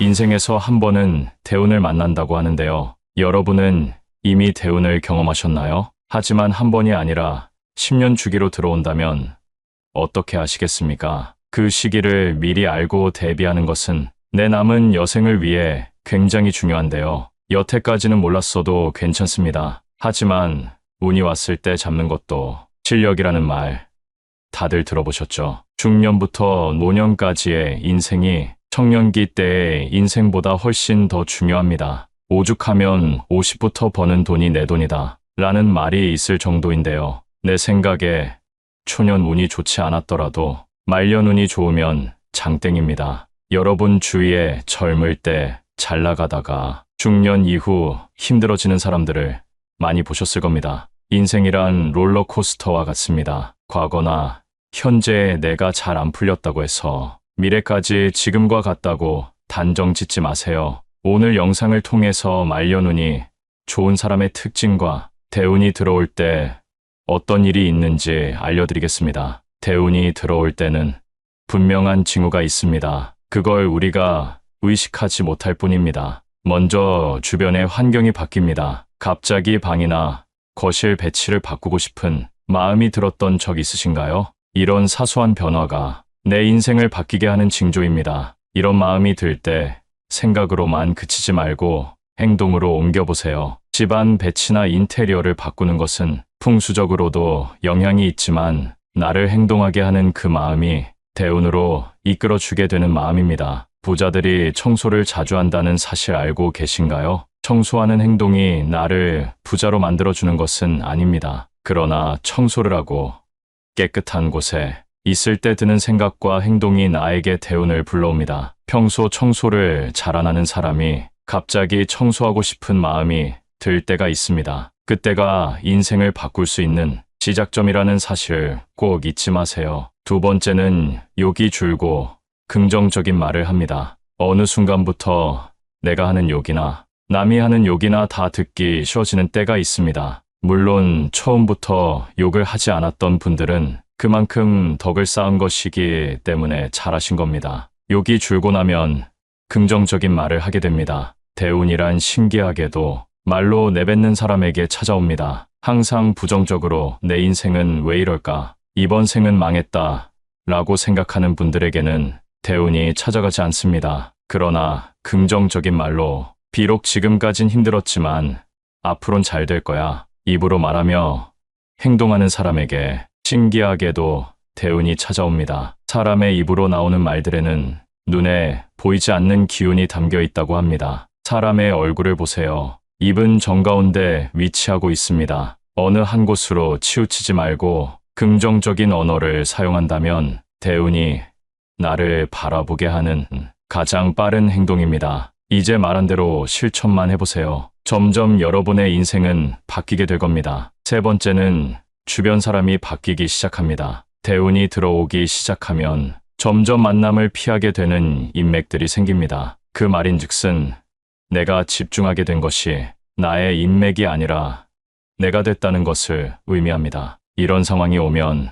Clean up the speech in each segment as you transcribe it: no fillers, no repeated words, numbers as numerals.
인생에서 한 번은 대운을 만난다고 하는데요. 여러분은 이미 대운을 경험하셨나요? 하지만 한 번이 아니라 10년 주기로 들어온다면 어떻게 하시겠습니까? 그 시기를 미리 알고 대비하는 것은 내 남은 여생을 위해 굉장히 중요한데요. 여태까지는 몰랐어도 괜찮습니다. 하지만 운이 왔을 때 잡는 것도 실력이라는 말 다들 들어보셨죠? 중년부터 노년까지의 인생이 청년기 때의 인생보다 훨씬 더 중요합니다. 오죽하면 50부터 버는 돈이 내 돈이다 라는 말이 있을 정도인데요. 내 생각에 초년 운이 좋지 않았더라도 말년 운이 좋으면 장땡입니다. 여러분 주위에 젊을 때 잘 나가다가 중년 이후 힘들어지는 사람들을 많이 보셨을 겁니다. 인생이란 롤러코스터와 같습니다. 과거나 현재의 내가 잘 안 풀렸다고 해서 미래까지 지금과 같다고 단정 짓지 마세요. 오늘 영상을 통해서 말년운이 좋은 사람의 특징과 대운이 들어올 때 어떤 일이 있는지 알려드리겠습니다. 대운이 들어올 때는 분명한 징후가 있습니다. 그걸 우리가 의식하지 못할 뿐입니다. 먼저 주변의 환경이 바뀝니다. 갑자기 방이나 거실 배치를 바꾸고 싶은 마음이 들었던 적 있으신가요? 이런 사소한 변화가 내 인생을 바뀌게 하는 징조입니다. 이런 마음이 들 때 생각으로만 그치지 말고 행동으로 옮겨보세요. 집안 배치나 인테리어를 바꾸는 것은 풍수적으로도 영향이 있지만 나를 행동하게 하는 그 마음이 대운으로 이끌어주게 되는 마음입니다. 부자들이 청소를 자주 한다는 사실 알고 계신가요? 청소하는 행동이 나를 부자로 만들어주는 것은 아닙니다. 그러나 청소를 하고 깨끗한 곳에 있을 때 드는 생각과 행동이 나에게 대운을 불러옵니다. 평소 청소를 잘 안 하는 사람이 갑자기 청소하고 싶은 마음이 들 때가 있습니다. 그때가 인생을 바꿀 수 있는 시작점이라는 사실 꼭 잊지 마세요. 두 번째는 욕이 줄고 긍정적인 말을 합니다. 어느 순간부터 내가 하는 욕이나 남이 하는 욕이나 다 듣기 쉬워지는 때가 있습니다. 물론 처음부터 욕을 하지 않았던 분들은 그만큼 덕을 쌓은 것이기 때문에 잘하신 겁니다. 욕이 줄고 나면 긍정적인 말을 하게 됩니다. 대운이란 신기하게도 말로 내뱉는 사람에게 찾아옵니다. 항상 부정적으로 내 인생은 왜 이럴까? 이번 생은 망했다 라고 생각하는 분들에게는 대운이 찾아가지 않습니다. 그러나 긍정적인 말로 비록 지금까진 힘들었지만 앞으론 잘 될 거야 입으로 말하며 행동하는 사람에게 신기하게도 대운이 찾아옵니다. 사람의 입으로 나오는 말들에는 눈에 보이지 않는 기운이 담겨 있다고 합니다. 사람의 얼굴을 보세요. 입은 정가운데 위치하고 있습니다. 어느 한 곳으로 치우치지 말고 긍정적인 언어를 사용한다면 대운이 나를 바라보게 하는 가장 빠른 행동입니다. 이제 말한 대로 실천만 해보세요. 점점 여러분의 인생은 바뀌게 될 겁니다. 세 번째는 주변 사람이 바뀌기 시작합니다. 대운이 들어오기 시작하면 점점 만남을 피하게 되는 인맥들이 생깁니다. 그 말인즉슨 내가 집중하게 된 것이 나의 인맥이 아니라 내가 됐다는 것을 의미합니다. 이런 상황이 오면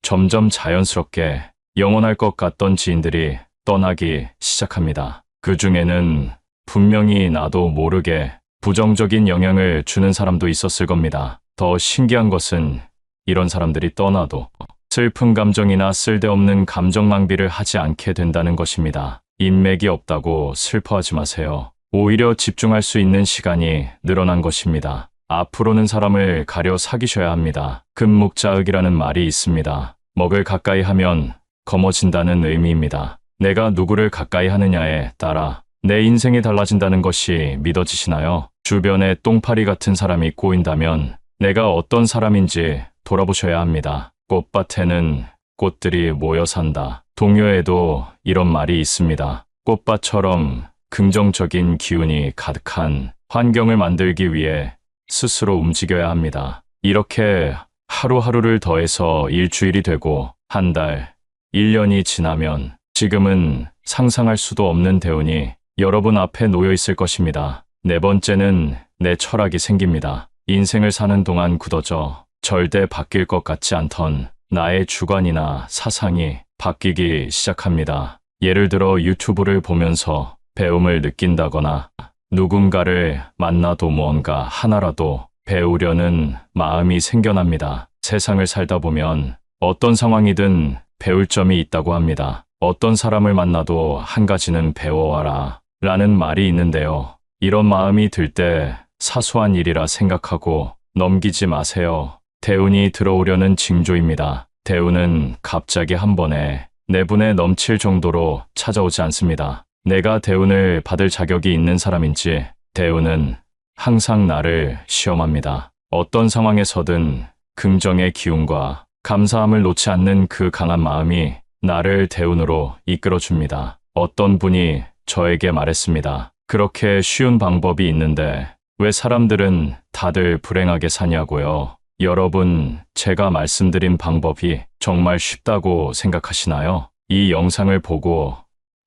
점점 자연스럽게 영원할 것 같던 지인들이 떠나기 시작합니다. 그 중에는 분명히 나도 모르게 부정적인 영향을 주는 사람도 있었을 겁니다. 더 신기한 것은 이런 사람들이 떠나도 슬픈 감정이나 쓸데없는 감정 낭비를 하지 않게 된다는 것입니다. 인맥이 없다고 슬퍼하지 마세요. 오히려 집중할 수 있는 시간이 늘어난 것입니다. 앞으로는 사람을 가려 사귀셔야 합니다. 금묵자흑이라는 말이 있습니다. 먹을 가까이 하면 검어진다는 의미입니다. 내가 누구를 가까이 하느냐에 따라 내 인생이 달라진다는 것이 믿어지시나요? 주변에 똥파리 같은 사람이 꼬인다면 내가 어떤 사람인지 돌아보셔야 합니다. 꽃밭에는 꽃들이 모여 산다. 동요에도 이런 말이 있습니다. 꽃밭처럼 긍정적인 기운이 가득한 환경을 만들기 위해 스스로 움직여야 합니다. 이렇게 하루하루를 더해서 일주일이 되고 한 달, 1년이 지나면 지금은 상상할 수도 없는 대운이 여러분 앞에 놓여 있을 것입니다. 네 번째는 내 철학이 생깁니다. 인생을 사는 동안 굳어져 절대 바뀔 것 같지 않던 나의 주관이나 사상이 바뀌기 시작합니다. 예를 들어 유튜브를 보면서 배움을 느낀다거나 누군가를 만나도 무언가 하나라도 배우려는 마음이 생겨납니다. 세상을 살다 보면 어떤 상황이든 배울 점이 있다고 합니다. 어떤 사람을 만나도 한 가지는 배워와라 라는 말이 있는데요. 이런 마음이 들 때 사소한 일이라 생각하고 넘기지 마세요. 대운이 들어오려는 징조입니다. 대운은 갑자기 한 번에 내분에 넘칠 정도로 찾아오지 않습니다. 내가 대운을 받을 자격이 있는 사람인지 대운은 항상 나를 시험합니다. 어떤 상황에서든 긍정의 기운과 감사함을 놓지 않는 그 강한 마음이 나를 대운으로 이끌어줍니다. 어떤 분이 저에게 말했습니다. 그렇게 쉬운 방법이 있는데 왜 사람들은 다들 불행하게 사냐고요. 여러분, 제가 말씀드린 방법이 정말 쉽다고 생각하시나요? 이 영상을 보고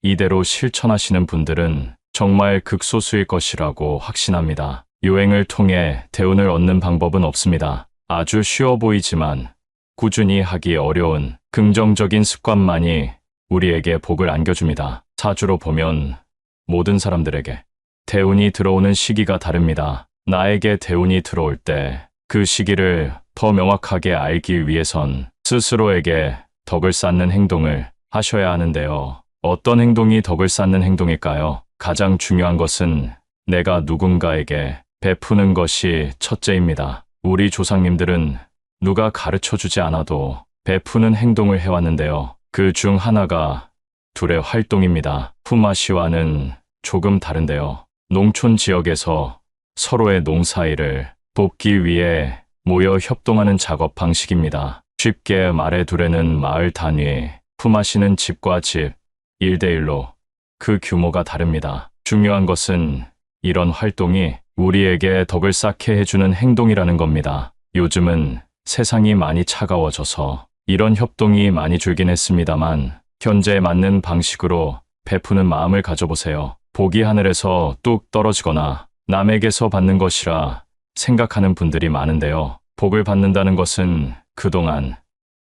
이대로 실천하시는 분들은 정말 극소수일 것이라고 확신합니다. 유행을 통해 대운을 얻는 방법은 없습니다. 아주 쉬워 보이지만 꾸준히 하기 어려운 긍정적인 습관만이 우리에게 복을 안겨줍니다. 사주로 보면 모든 사람들에게 대운이 들어오는 시기가 다릅니다. 나에게 대운이 들어올 때 그 시기를 더 명확하게 알기 위해선 스스로에게 덕을 쌓는 행동을 하셔야 하는데요. 어떤 행동이 덕을 쌓는 행동일까요? 가장 중요한 것은 내가 누군가에게 베푸는 것이 첫째입니다. 우리 조상님들은 누가 가르쳐주지 않아도 베푸는 행동을 해왔는데요. 그 중 하나가 둘의 활동입니다. 품앗이와는 조금 다른데요. 농촌 지역에서 서로의 농사일을 돕기 위해 모여 협동하는 작업 방식입니다. 쉽게 말해 둘에는 마을 단위, 품앗이는 집과 집, 1대1로 그 규모가 다릅니다. 중요한 것은 이런 활동이 우리에게 덕을 쌓게 해주는 행동이라는 겁니다. 요즘은 세상이 많이 차가워져서 이런 협동이 많이 줄긴 했습니다만 현재에 맞는 방식으로 베푸는 마음을 가져보세요. 복이 하늘에서 뚝 떨어지거나 남에게서 받는 것이라 생각하는 분들이 많은데요. 복을 받는다는 것은 그동안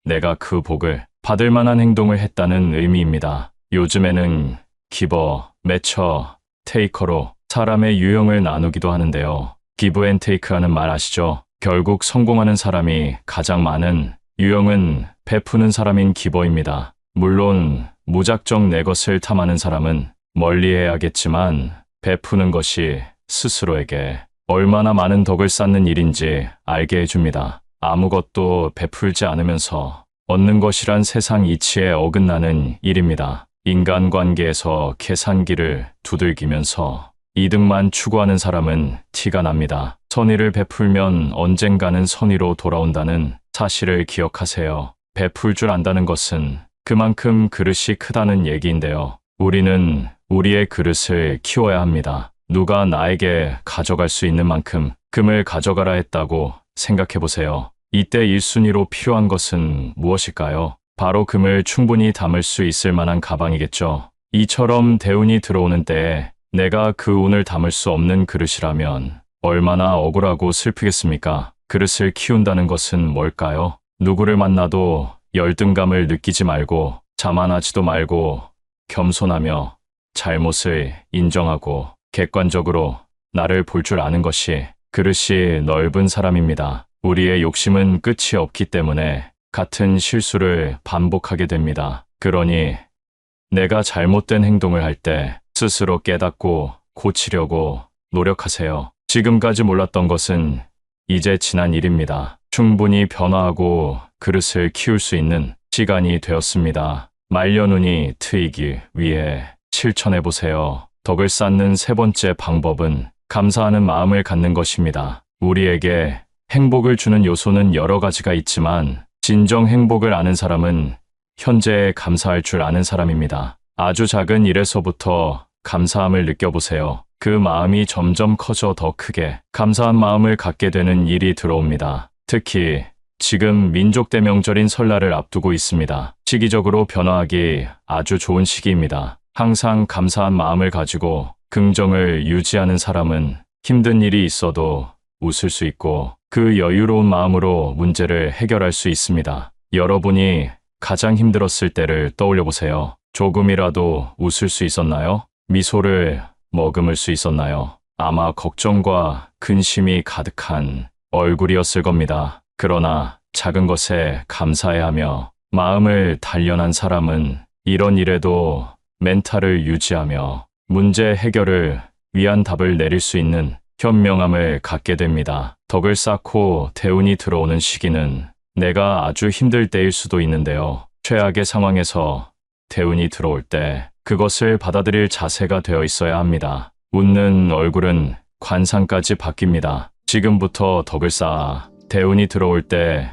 내가 그 복을 받을 만한 행동을 했다는 의미입니다. 요즘에는 기버, 매처, 테이커로 사람의 유형을 나누기도 하는데요. 기브 앤 테이크라는 말 아시죠? 결국 성공하는 사람이 가장 많은 유형은 베푸는 사람인 기버입니다. 물론 무작정 내 것을 탐하는 사람은 멀리해야겠지만 베푸는 것이 스스로에게 얼마나 많은 덕을 쌓는 일인지 알게 해줍니다. 아무것도 베풀지 않으면서 얻는 것이란 세상 이치에 어긋나는 일입니다. 인간관계에서 계산기를 두들기면서 이득만 추구하는 사람은 티가 납니다. 선의를 베풀면 언젠가는 선의로 돌아온다는 사실을 기억하세요. 베풀 줄 안다는 것은 그만큼 그릇이 크다는 얘기인데요. 우리는 우리의 그릇을 키워야 합니다. 누가 나에게 가져갈 수 있는 만큼 금을 가져가라 했다고 생각해 보세요. 이때 1순위로 필요한 것은 무엇일까요? 바로 금을 충분히 담을 수 있을 만한 가방이겠죠. 이처럼 대운이 들어오는 때에 내가 그 운을 담을 수 없는 그릇이라면 얼마나 억울하고 슬프겠습니까? 그릇을 키운다는 것은 뭘까요? 누구를 만나도 열등감을 느끼지 말고 자만하지도 말고 겸손하며 잘못을 인정하고 객관적으로 나를 볼 줄 아는 것이 그릇이 넓은 사람입니다. 우리의 욕심은 끝이 없기 때문에 같은 실수를 반복하게 됩니다. 그러니 내가 잘못된 행동을 할 때 스스로 깨닫고 고치려고 노력하세요. 지금까지 몰랐던 것은 이제 지난 일입니다. 충분히 변화하고 그릇을 키울 수 있는 시간이 되었습니다. 말려눈이 트이기 위해 실천해보세요. 덕을 쌓는 세 번째 방법은 감사하는 마음을 갖는 것입니다. 우리에게 행복을 주는 요소는 여러 가지가 있지만 진정 행복을 아는 사람은 현재에 감사할 줄 아는 사람입니다. 아주 작은 일에서부터 감사함을 느껴보세요. 그 마음이 점점 커져 더 크게 감사한 마음을 갖게 되는 일이 들어옵니다. 특히 지금 민족대 명절인 설날을 앞두고 있습니다. 시기적으로 변화하기 아주 좋은 시기입니다. 항상 감사한 마음을 가지고 긍정을 유지하는 사람은 힘든 일이 있어도 웃을 수 있고 그 여유로운 마음으로 문제를 해결할 수 있습니다. 여러분이 가장 힘들었을 때를 떠올려 보세요. 조금이라도 웃을 수 있었나요? 미소를 머금을 수 있었나요? 아마 걱정과 근심이 가득한 얼굴이었을 겁니다. 그러나 작은 것에 감사해 하며 마음을 단련한 사람은 이런 일에도 멘탈을 유지하며 문제 해결을 위한 답을 내릴 수 있는 현명함을 갖게 됩니다. 덕을 쌓고 대운이 들어오는 시기는 내가 아주 힘들 때일 수도 있는데요. 최악의 상황에서 대운이 들어올 때 그것을 받아들일 자세가 되어 있어야 합니다. 웃는 얼굴은 관상까지 바뀝니다. 지금부터 덕을 쌓아 대운이 들어올 때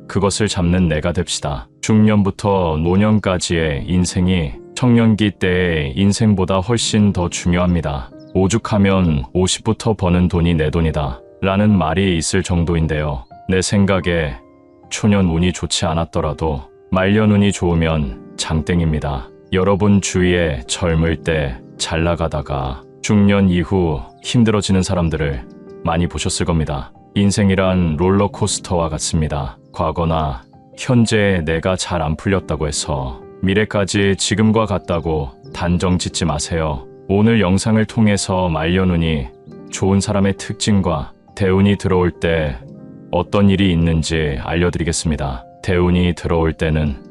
그것을 잡는 내가 됩시다. 중년부터 노년까지의 인생이 청년기 때의 인생보다 훨씬 더 중요합니다. 오죽하면 50부터 버는 돈이 내 돈이다 라는 말이 있을 정도인데요. 내 생각에 초년 운이 좋지 않았더라도 말년 운이 좋으면 장땡입니다. 여러분 주위에 젊을 때 잘 나가다가 중년 이후 힘들어지는 사람들을 많이 보셨을 겁니다. 인생이란 롤러코스터와 같습니다. 과거나 현재의 내가 잘 안 풀렸다고 해서 미래까지 지금과 같다고 단정 짓지 마세요. 오늘 영상을 통해서 말년운이 좋은 사람의 특징과 대운이 들어올 때 어떤 일이 있는지 알려드리겠습니다. 대운이 들어올 때는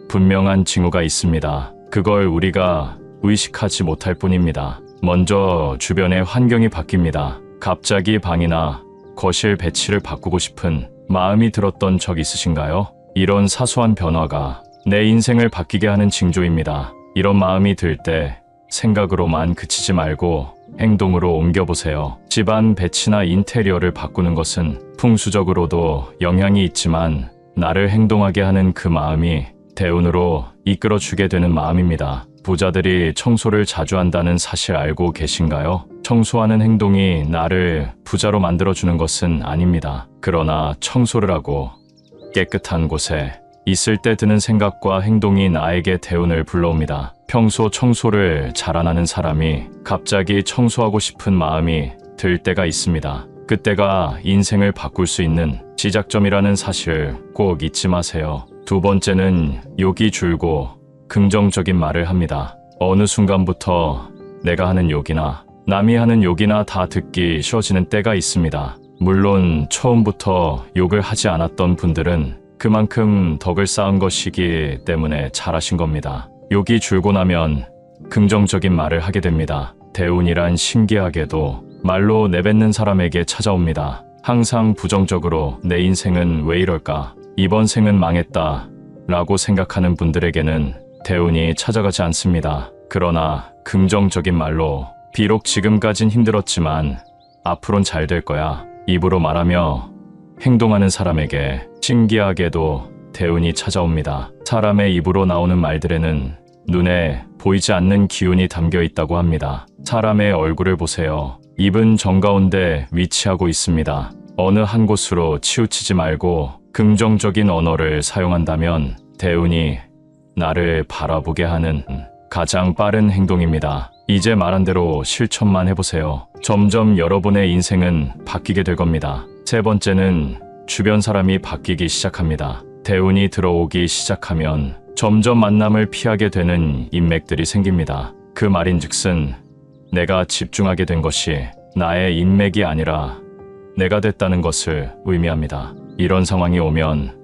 분명한 징후가 있습니다. 그걸 우리가 의식하지 못할 뿐입니다. 먼저 주변의 환경이 바뀝니다. 갑자기 방이나 거실 배치를 바꾸고 싶은 마음이 들었던 적 있으신가요? 이런 사소한 변화가 내 인생을 바뀌게 하는 징조입니다. 이런 마음이 들 때 생각으로만 그치지 말고 행동으로 옮겨보세요. 집안 배치나 인테리어를 바꾸는 것은 풍수적으로도 영향이 있지만 나를 행동하게 하는 그 마음이 대운으로 이끌어주게 되는 마음입니다. 부자들이 청소를 자주 한다는 사실 알고 계신가요? 청소하는 행동이 나를 부자로 만들어주는 것은 아닙니다. 그러나 청소를 하고 깨끗한 곳에 있을 때 드는 생각과 행동이 나에게 대운을 불러옵니다. 평소 청소를 잘 안 하는 사람이 갑자기 청소하고 싶은 마음이 들 때가 있습니다. 그때가 인생을 바꿀 수 있는 시작점이라는 사실 꼭 잊지 마세요. 두 번째는 욕이 줄고 긍정적인 말을 합니다. 어느 순간부터 내가 하는 욕이나 남이 하는 욕이나 다 듣기 싫어지는 때가 있습니다. 물론 처음부터 욕을 하지 않았던 분들은 그만큼 덕을 쌓은 것이기 때문에 잘하신 겁니다. 욕이 줄고 나면 긍정적인 말을 하게 됩니다. 대운이란 신기하게도 말로 내뱉는 사람에게 찾아옵니다. 항상 부정적으로 내 인생은 왜 이럴까? 이번 생은 망했다 라고 생각하는 분들에게는 대운이 찾아가지 않습니다. 그러나 긍정적인 말로 비록 지금까진 힘들었지만 앞으론 잘 될 거야 입으로 말하며 행동하는 사람에게 신기하게도 대운이 찾아옵니다. 사람의 입으로 나오는 말들에는 눈에 보이지 않는 기운이 담겨 있다고 합니다. 사람의 얼굴을 보세요. 입은 정가운데 위치하고 있습니다. 어느 한 곳으로 치우치지 말고 긍정적인 언어를 사용한다면 대운이 나를 바라보게 하는 가장 빠른 행동입니다. 이제 말한 대로 실천만 해보세요. 점점 여러분의 인생은 바뀌게 될 겁니다. 세 번째는 주변 사람이 바뀌기 시작합니다. 대운이 들어오기 시작하면 점점 만남을 피하게 되는 인맥들이 생깁니다. 그 말인즉슨 내가 집중하게 된 것이 나의 인맥이 아니라 내가 됐다는 것을 의미합니다. 이런 상황이 오면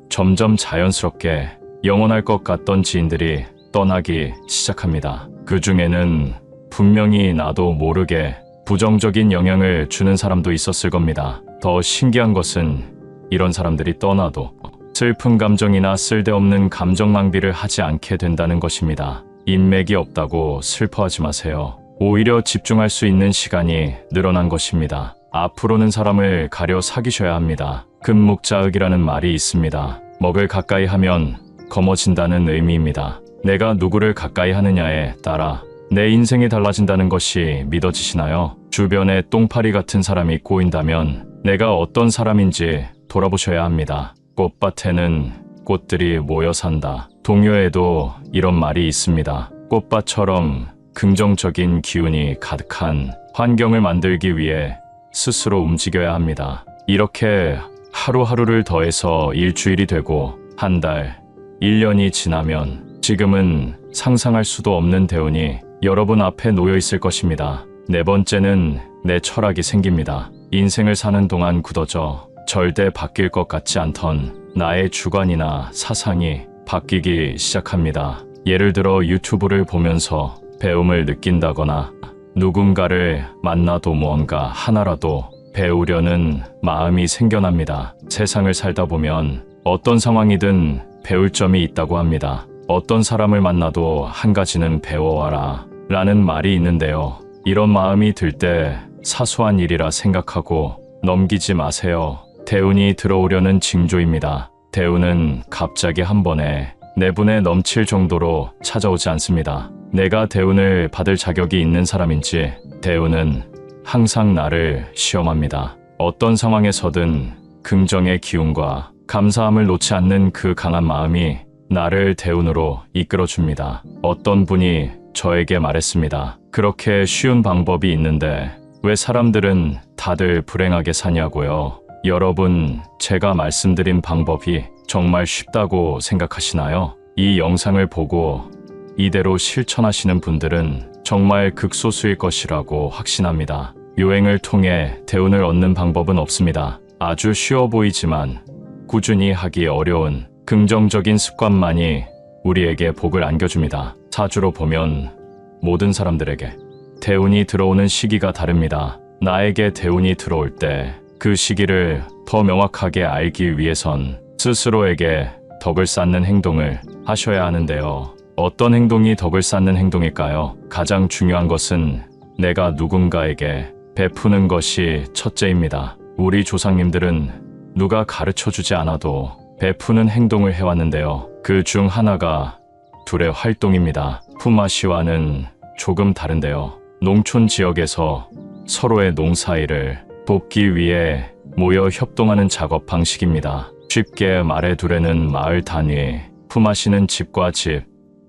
점점 자연스럽게 영원할 것 같던 지인들이 떠나기 시작합니다. 그 중에는 분명히 나도 모르게 부정적인 영향을 주는 사람도 있었을 겁니다. 더 신기한 것은 이런 사람들이 떠나도 슬픈 감정이나 쓸데없는 감정 낭비를 하지 않게 된다는 것입니다. 인맥이 없다고 슬퍼하지 마세요. 오히려 집중할 수 있는 시간이 늘어난 것입니다. 앞으로는 사람을 가려 사귀셔야 합니다. 금묵자흑이라는 말이 있습니다. 먹을 가까이 하면 검어진다는 의미입니다. 내가 누구를 가까이 하느냐에 따라 내 인생이 달라진다는 것이 믿어지시나요? 주변에 똥파리 같은 사람이 꼬인다면 내가 어떤 사람인지 돌아보셔야 합니다. 꽃밭에는 꽃들이 모여 산다. 동요에도 이런 말이 있습니다. 꽃밭처럼 긍정적인 기운이 가득한 환경을 만들기 위해 스스로 움직여야 합니다. 이렇게 하루하루를 더해서 일주일이 되고 한 달, 1년이 지나면 지금은 상상할 수도 없는 대운이 여러분 앞에 놓여 있을 것입니다. 네 번째는 내 철학이 생깁니다. 인생을 사는 동안 굳어져 절대 바뀔 것 같지 않던 나의 주관이나 사상이 바뀌기 시작합니다. 예를 들어 유튜브를 보면서 배움을 느낀다거나 누군가를 만나도 무언가 하나라도 배우려는 마음이 생겨납니다. 세상을 살다 보면 어떤 상황이든 배울 점이 있다고 합니다. 어떤 사람을 만나도 한 가지는 배워와라 라는 말이 있는데요. 이런 마음이 들 때 사소한 일이라 생각하고 넘기지 마세요. 대운이 들어오려는 징조입니다. 대운은 갑자기 한 번에 내분에 넘칠 정도로 찾아오지 않습니다. 내가 대운을 받을 자격이 있는 사람인지 대운은 항상 나를 시험합니다. 어떤 상황에서든 긍정의 기운과 감사함을 놓지 않는 그 강한 마음이 나를 대운으로 이끌어줍니다. 어떤 분이 저에게 말했습니다. 그렇게 쉬운 방법이 있는데 왜 사람들은 다들 불행하게 사냐고요? 여러분, 제가 말씀드린 방법이 정말 쉽다고 생각하시나요? 이 영상을 보고 이대로 실천하시는 분들은 정말 극소수일 것이라고 확신합니다. 요행을 통해 대운을 얻는 방법은 없습니다. 아주 쉬워 보이지만 꾸준히 하기 어려운 긍정적인 습관만이 우리에게 복을 안겨줍니다. 사주로 보면 모든 사람들에게 대운이 들어오는 시기가 다릅니다. 나에게 대운이 들어올 때 그 시기를 더 명확하게 알기 위해선 스스로에게 덕을 쌓는 행동을 하셔야 하는데요. 어떤 행동이 덕을 쌓는 행동일까요? 가장 중요한 것은 내가 누군가에게 베푸는 것이 첫째입니다. 우리 조상님들은 누가 가르쳐주지 않아도 베푸는 행동을 해왔는데요. 그 중 하나가 둘의 활동입니다. 품앗이와는 조금 다른데요. 농촌 지역에서 서로의 농사일을 돕기 위해 모여 협동하는 작업 방식입니다. 쉽게 말해 둘에는 마을 단위, 품앗이는 집과 집,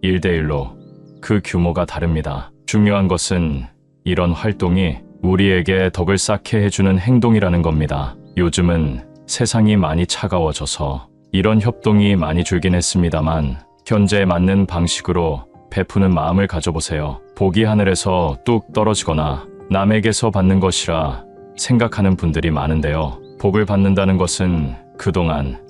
1대1로 그 규모가 다릅니다. 중요한 것은 이런 활동이 우리에게 덕을 쌓게 해주는 행동이라는 겁니다. 요즘은 세상이 많이 차가워져서 이런 협동이 많이 줄긴 했습니다만 현재에 맞는 방식으로 베푸는 마음을 가져보세요. 복이 하늘에서 뚝 떨어지거나 남에게서 받는 것이라 생각하는 분들이 많은데요. 복을 받는다는 것은 그동안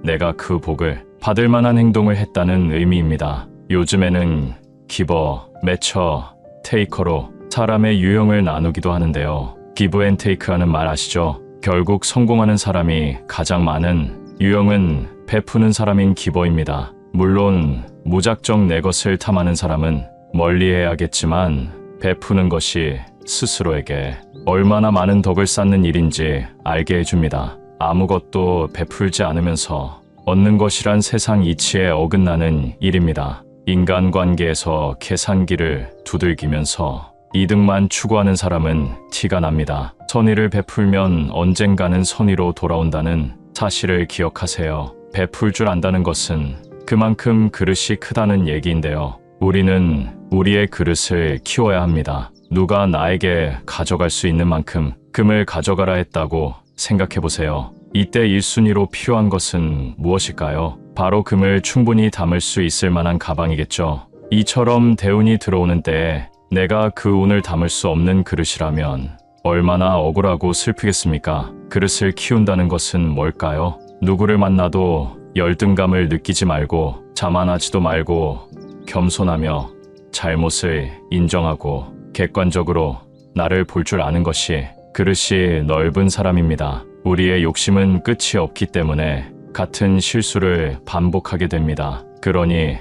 내가 그 복을 받을 만한 행동을 했다는 의미입니다. 요즘에는 기버, 매처, 테이커로 사람의 유형을 나누기도 하는데요. 기브 앤 테이크라는 말 아시죠? 결국 성공하는 사람이 가장 많은 유형은 베푸는 사람인 기버입니다. 물론 무작정 내 것을 탐하는 사람은 멀리해야겠지만 베푸는 것이 스스로에게 얼마나 많은 덕을 쌓는 일인지 알게 해줍니다. 아무것도 베풀지 않으면서 얻는 것이란 세상 이치에 어긋나는 일입니다. 인간관계에서 계산기를 두들기면서 이득만 추구하는 사람은 티가 납니다. 선의를 베풀면 언젠가는 선의로 돌아온다는 사실을 기억하세요. 베풀 줄 안다는 것은 그만큼 그릇이 크다는 얘기인데요. 우리는 우리의 그릇을 키워야 합니다. 누가 나에게 가져갈 수 있는 만큼 금을 가져가라 했다고 생각해보세요. 이때 1순위로 필요한 것은 무엇일까요? 바로 금을 충분히 담을 수 있을 만한 가방이겠죠. 이처럼 대운이 들어오는 때에 내가 그 운을 담을 수 없는 그릇이라면 얼마나 억울하고 슬프겠습니까? 그릇을 키운다는 것은 뭘까요? 누구를 만나도 열등감을 느끼지 말고 자만하지도 말고 겸손하며 잘못을 인정하고 객관적으로 나를 볼 줄 아는 것이 그릇이 넓은 사람입니다. 우리의 욕심은 끝이 없기 때문에 같은 실수를 반복하게 됩니다. 그러니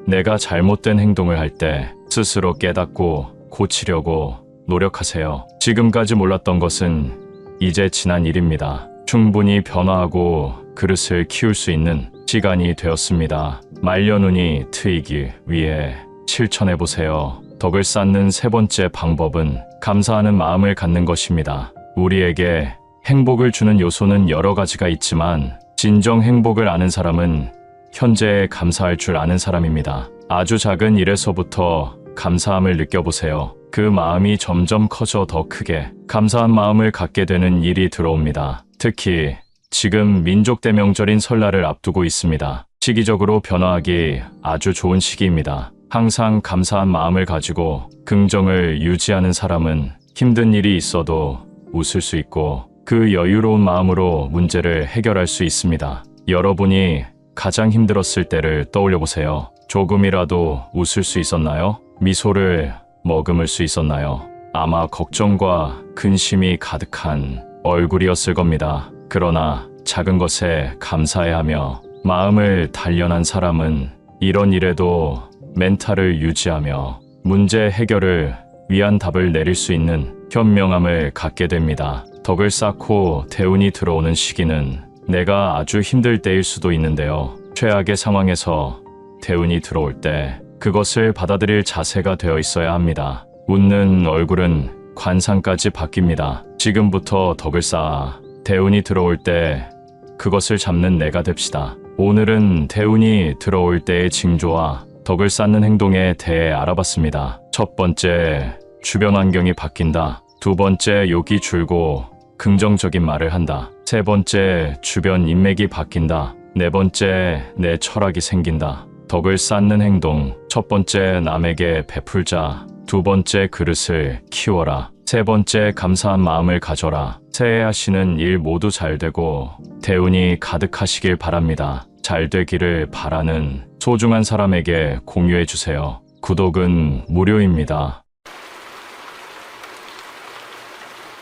내가 잘못된 행동을 할 때 스스로 깨닫고 고치려고 노력하세요. 지금까지 몰랐던 것은 이제 지난 일입니다. 충분히 변화하고 그릇을 키울 수 있는 시간이 되었습니다. 말려눈이 트이기 위해 실천해보세요. 덕을 쌓는 세 번째 방법은 감사하는 마음을 갖는 것입니다. 우리에게 행복을 주는 요소는 여러 가지가 있지만 진정 행복을 아는 사람은 현재에 감사할 줄 아는 사람입니다. 아주 작은 일에서부터 감사함을 느껴보세요. 그 마음이 점점 커져 더 크게 감사한 마음을 갖게 되는 일이 들어옵니다. 특히 지금 민족대명절인 설날을 앞두고 있습니다. 시기적으로 변화하기 아주 좋은 시기입니다. 항상 감사한 마음을 가지고 긍정을 유지하는 사람은 힘든 일이 있어도 웃을 수 있고 그 여유로운 마음으로 문제를 해결할 수 있습니다. 여러분이 가장 힘들었을 때를 떠올려 보세요. 조금이라도 웃을 수 있었나요? 미소를 머금을 수 있었나요? 아마 걱정과 근심이 가득한 얼굴이었을 겁니다. 그러나 작은 것에 감사해 하며 마음을 단련한 사람은 이런 일에도 멘탈을 유지하며 문제 해결을 위한 답을 내릴 수 있는 현명함을 갖게 됩니다. 덕을 쌓고 대운이 들어오는 시기는 내가 아주 힘들 때일 수도 있는데요. 최악의 상황에서 대운이 들어올 때 그것을 받아들일 자세가 되어 있어야 합니다. 웃는 얼굴은 관상까지 바뀝니다. 지금부터 덕을 쌓아 대운이 들어올 때 그것을 잡는 내가 됩시다. 오늘은 대운이 들어올 때의 징조와 덕을 쌓는 행동에 대해 알아봤습니다. 첫 번째, 주변 환경이 바뀐다. 두 번째, 욕이 줄고 긍정적인 말을 한다. 세 번째, 주변 인맥이 바뀐다. 네 번째, 내 철학이 생긴다. 덕을 쌓는 행동. 첫 번째, 남에게 베풀자. 두 번째, 그릇을 키워라. 세 번째, 감사한 마음을 가져라. 새해 하시는 일 모두 잘 되고 대운이 가득하시길 바랍니다. 잘 되기를 바라는 소중한 사람에게 공유해 주세요. 구독은 무료입니다.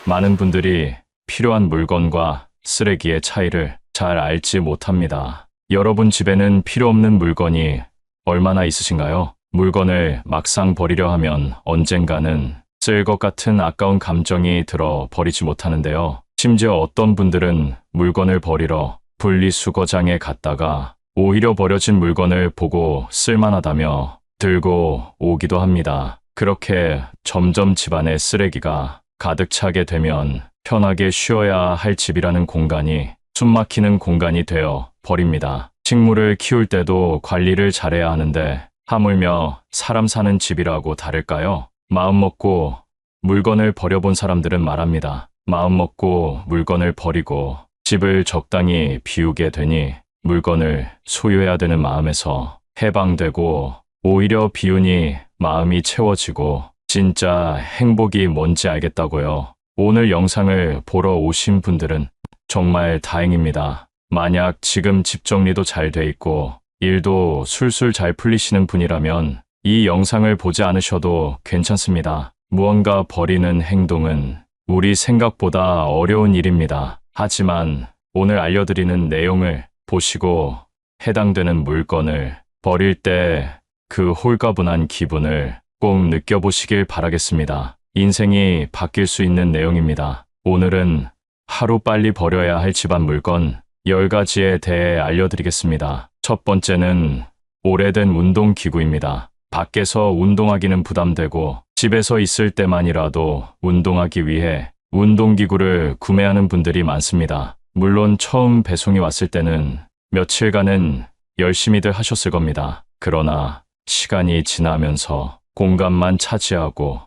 많은 분들이 필요한 물건과 쓰레기의 차이를 잘 알지 못합니다. 여러분 집에는 필요 없는 물건이 얼마나 있으신가요? 물건을 막상 버리려 하면 언젠가는 쓸 것 같은 아까운 감정이 들어 버리지 못하는데요. 심지어 어떤 분들은 물건을 버리러 분리수거장에 갔다가 오히려 버려진 물건을 보고 쓸만하다며 들고 오기도 합니다. 그렇게 점점 집안에 쓰레기가 가득 차게 되면 편하게 쉬어야 할 집이라는 공간이 숨막히는 공간이 되어 버립니다. 식물을 키울 때도 관리를 잘해야 하는데 하물며 사람 사는 집이라고 다를까요? 마음 먹고 물건을 버려본 사람들은 말합니다. 마음 먹고 물건을 버리고 집을 적당히 비우게 되니 물건을 소유해야 되는 마음에서 해방되고 오히려 비우니 마음이 채워지고 진짜 행복이 뭔지 알겠다고요. 오늘 영상을 보러 오신 분들은 정말 다행입니다. 만약 지금 집 정리도 잘 돼 있고 일도 술술 잘 풀리시는 분이라면 이 영상을 보지 않으셔도 괜찮습니다. 무언가 버리는 행동은 우리 생각보다 어려운 일입니다. 하지만 오늘 알려드리는 내용을 보시고 해당되는 물건을 버릴 때 그 홀가분한 기분을 꼭 느껴보시길 바라겠습니다. 인생이 바뀔 수 있는 내용입니다. 오늘은 하루빨리 버려야 할 집안 물건 10가지에 대해 알려드리겠습니다. 첫 번째는 오래된 운동기구입니다. 밖에서 운동하기는 부담되고 집에서 있을 때만이라도 운동하기 위해 운동기구를 구매하는 분들이 많습니다. 물론 처음 배송이 왔을 때는 며칠간은 열심히들 하셨을 겁니다. 그러나 시간이 지나면서 공간만 차지하고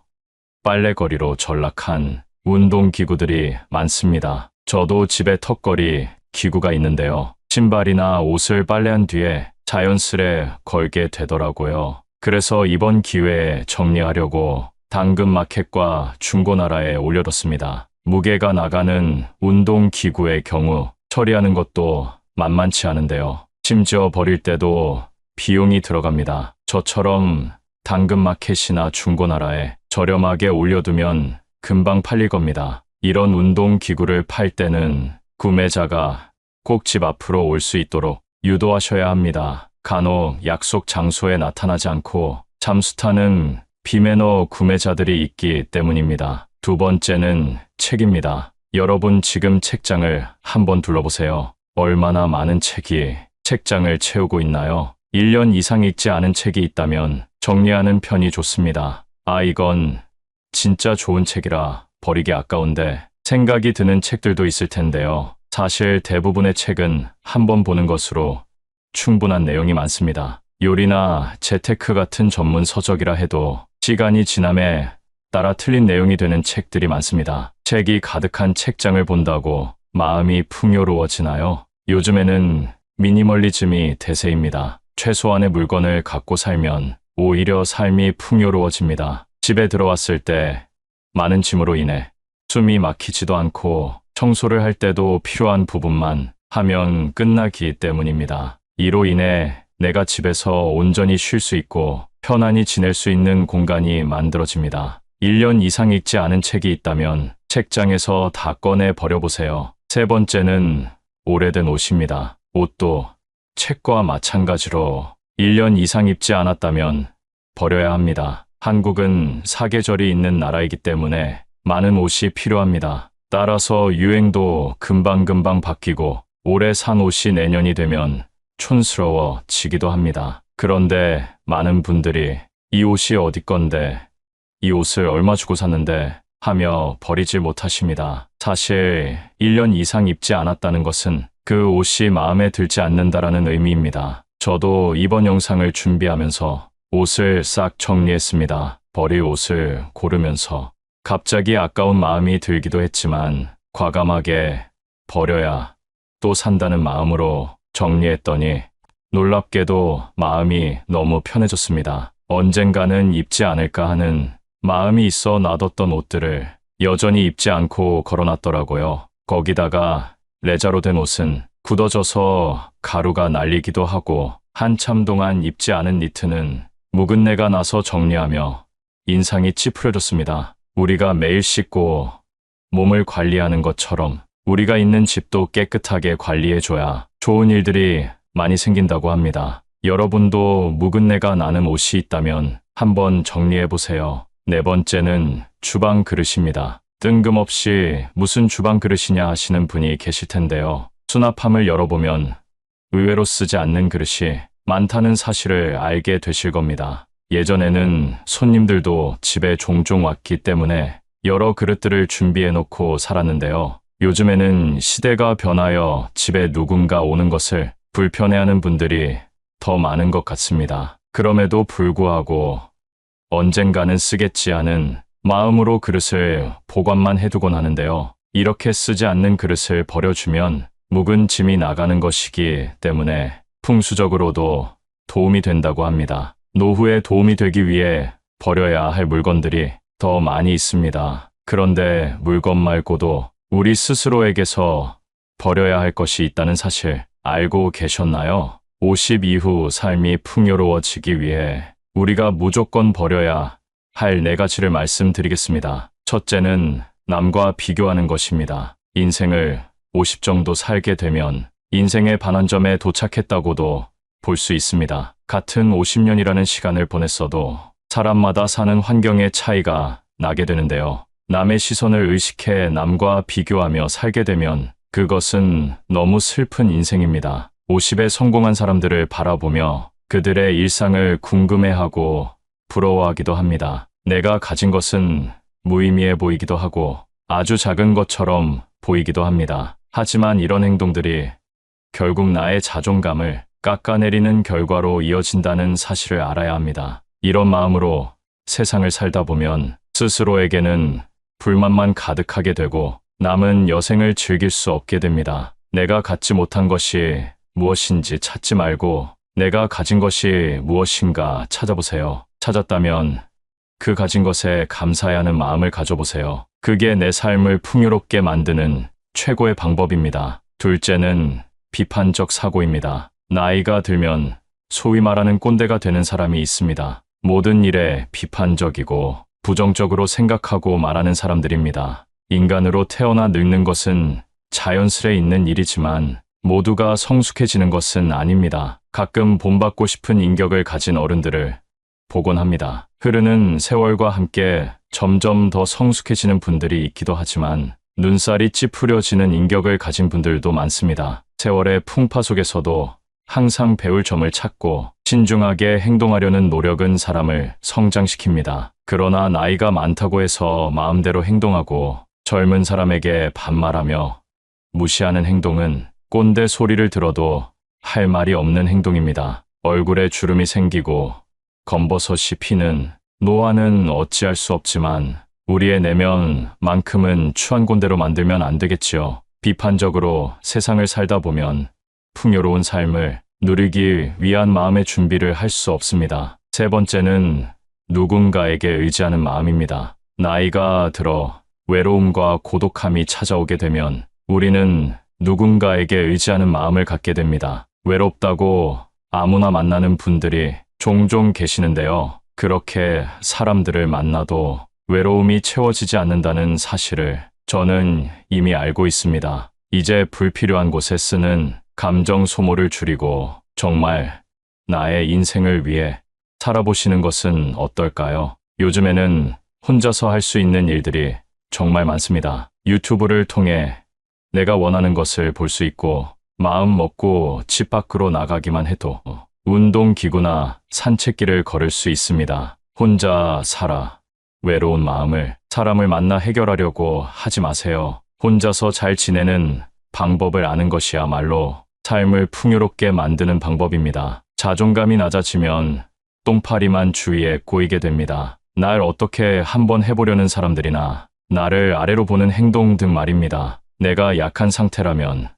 빨래거리로 전락한 운동기구들이 많습니다. 저도 집에 턱걸이 기구가 있는데요. 신발이나 옷을 빨래한 뒤에 자연스레 걸게 되더라고요. 그래서 이번 기회에 정리하려고 당근마켓과 중고나라에 올려뒀습니다. 무게가 나가는 운동기구의 경우 처리하는 것도 만만치 않은데요. 심지어 버릴 때도 비용이 들어갑니다. 저처럼 당근마켓이나 중고나라에 저렴하게 올려두면 금방 팔릴 겁니다. 이런 운동기구를 팔 때는 구매자가 꼭 집 앞으로 올 수 있도록 유도하셔야 합니다. 간혹 약속 장소에 나타나지 않고 잠수타는 비매너 구매자들이 있기 때문입니다. 두 번째는 책입니다. 여러분 지금 책장을 한번 둘러보세요. 얼마나 많은 책이 책장을 채우고 있나요? 1년 이상 읽지 않은 책이 있다면 정리하는 편이 좋습니다. 이건 진짜 좋은 책이라 버리기 아까운데 생각이 드는 책들도 있을 텐데요. 사실 대부분의 책은 한 번 보는 것으로 충분한 내용이 많습니다. 요리나 재테크 같은 전문 서적이라 해도 시간이 지남에 따라 틀린 내용이 되는 책들이 많습니다. 책이 가득한 책장을 본다고 마음이 풍요로워지나요? 요즘에는 미니멀리즘이 대세입니다. 최소한의 물건을 갖고 살면 오히려 삶이 풍요로워집니다. 집에 들어왔을 때 많은 짐으로 인해 숨이 막히지도 않고 청소를 할 때도 필요한 부분만 하면 끝나기 때문입니다. 이로 인해 내가 집에서 온전히 쉴 수 있고 편안히 지낼 수 있는 공간이 만들어집니다. 1년 이상 읽지 않은 책이 있다면 책장에서 다 꺼내 버려보세요. 세 번째는 오래된 옷입니다. 옷도 책과 마찬가지로 1년 이상 입지 않았다면 버려야 합니다. 한국은 사계절이 있는 나라이기 때문에 많은 옷이 필요합니다. 따라서 유행도 금방금방 바뀌고 올해 산 옷이 내년이 되면 촌스러워지기도 합니다. 그런데 많은 분들이 이 옷이 어디 건데, 이 옷을 얼마 주고 샀는데 하며 버리지 못하십니다. 사실 1년 이상 입지 않았다는 것은 그 옷이 마음에 들지 않는다라는 의미입니다. 저도 이번 영상을 준비하면서 옷을 싹 정리했습니다. 버릴 옷을 고르면서 갑자기 아까운 마음이 들기도 했지만 과감하게 버려야 또 산다는 마음으로 정리했더니 놀랍게도 마음이 너무 편해졌습니다. 언젠가는 입지 않을까 하는 마음이 있어 놔뒀던 옷들을 여전히 입지 않고 걸어놨더라고요. 거기다가 레자로 된 옷은 굳어져서 가루가 날리기도 하고 한참 동안 입지 않은 니트는 묵은내가 나서 정리하며 인상이 찌푸려졌습니다. 우리가 매일 씻고 몸을 관리하는 것처럼 우리가 있는 집도 깨끗하게 관리해줘야 좋은 일들이 많이 생긴다고 합니다. 여러분도 묵은내가 나는 옷이 있다면 한번 정리해보세요. 네 번째는 주방 그릇입니다. 뜬금없이 무슨 주방 그릇이냐 하시는 분이 계실 텐데요. 수납함을 열어보면 의외로 쓰지 않는 그릇이 많다는 사실을 알게 되실 겁니다. 예전에는 손님들도 집에 종종 왔기 때문에 여러 그릇들을 준비해놓고 살았는데요. 요즘에는 시대가 변하여 집에 누군가 오는 것을 불편해하는 분들이 더 많은 것 같습니다. 그럼에도 불구하고 언젠가는 쓰겠지 하는 마음으로 그릇을 보관만 해두곤 하는데요. 이렇게 쓰지 않는 그릇을 버려주면 묵은 짐이 나가는 것이기 때문에 풍수적으로도 도움이 된다고 합니다. 노후에 도움이 되기 위해 버려야 할 물건들이 더 많이 있습니다. 그런데 물건 말고도 우리 스스로에게서 버려야 할 것이 있다는 사실 알고 계셨나요? 50 이후 삶이 풍요로워지기 위해 우리가 무조건 버려야 할 네 가지를 말씀드리겠습니다. 첫째는 남과 비교하는 것입니다. 인생을 50 정도 살게 되면 인생의 반환점에 도착했다고도 볼 수 있습니다. 같은 50년이라는 시간을 보냈어도 사람마다 사는 환경의 차이가 나게 되는데요. 남의 시선을 의식해 남과 비교하며 살게 되면 그것은 너무 슬픈 인생입니다. 50에 성공한 사람들을 바라보며 그들의 일상을 궁금해하고 부러워하기도 합니다. 내가 가진 것은 무의미해 보이기도 하고 아주 작은 것처럼 보이기도 합니다. 하지만 이런 행동들이 결국 나의 자존감을 깎아내리는 결과로 이어진다는 사실을 알아야 합니다. 이런 마음으로 세상을 살다 보면 스스로에게는 불만만 가득하게 되고 남은 여생을 즐길 수 없게 됩니다. 내가 갖지 못한 것이 무엇인지 찾지 말고 내가 가진 것이 무엇인가 찾아보세요. 찾았다면 그 가진 것에 감사해야 하는 마음을 가져보세요. 그게 내 삶을 풍요롭게 만드는 최고의 방법입니다. 둘째는 비판적 사고입니다. 나이가 들면 소위 말하는 꼰대가 되는 사람이 있습니다. 모든 일에 비판적이고 부정적으로 생각하고 말하는 사람들입니다. 인간으로 태어나 늙는 것은 자연스레 있는 일이지만 모두가 성숙해지는 것은 아닙니다. 가끔 본받고 싶은 인격을 가진 어른들을 보곤 합니다. 흐르는 세월과 함께 점점 더 성숙해지는 분들이 있기도 하지만 눈살이 찌푸려지는 인격을 가진 분들도 많습니다. 세월의 풍파 속에서도 항상 배울 점을 찾고 신중하게 행동하려는 노력은 사람을 성장시킵니다. 그러나 나이가 많다고 해서 마음대로 행동하고 젊은 사람에게 반말하며 무시하는 행동은 꼰대 소리를 들어도 할 말이 없는 행동입니다. 얼굴에 주름이 생기고 검버섯이 피는 노화는 어찌할 수 없지만 우리의 내면만큼은 추한 꼰대로 만들면 안 되겠지요. 비판적으로 세상을 살다 보면 풍요로운 삶을 누리기 위한 마음의 준비를 할 수 없습니다. 세 번째는 누군가에게 의지하는 마음입니다. 나이가 들어 외로움과 고독함이 찾아오게 되면 우리는 누군가에게 의지하는 마음을 갖게 됩니다. 외롭다고 아무나 만나는 분들이 종종 계시는데요. 그렇게 사람들을 만나도 외로움이 채워지지 않는다는 사실을 저는 이미 알고 있습니다. 이제 불필요한 곳에 쓰는 감정 소모를 줄이고 정말 나의 인생을 위해 살아보시는 것은 어떨까요? 요즘에는 혼자서 할 수 있는 일들이 정말 많습니다. 유튜브를 통해 내가 원하는 것을 볼 수 있고 마음 먹고 집 밖으로 나가기만 해도 운동기구나 산책길을 걸을 수 있습니다. 혼자 살아 외로운 마음을 사람을 만나 해결하려고 하지 마세요. 혼자서 잘 지내는 방법을 아는 것이야말로 삶을 풍요롭게 만드는 방법입니다. 자존감이 낮아지면 똥파리만 주위에 꼬이게 됩니다. 날 어떻게 한번 해보려는 사람들이나 나를 아래로 보는 행동 등 말입니다. 내가 약한 상태라면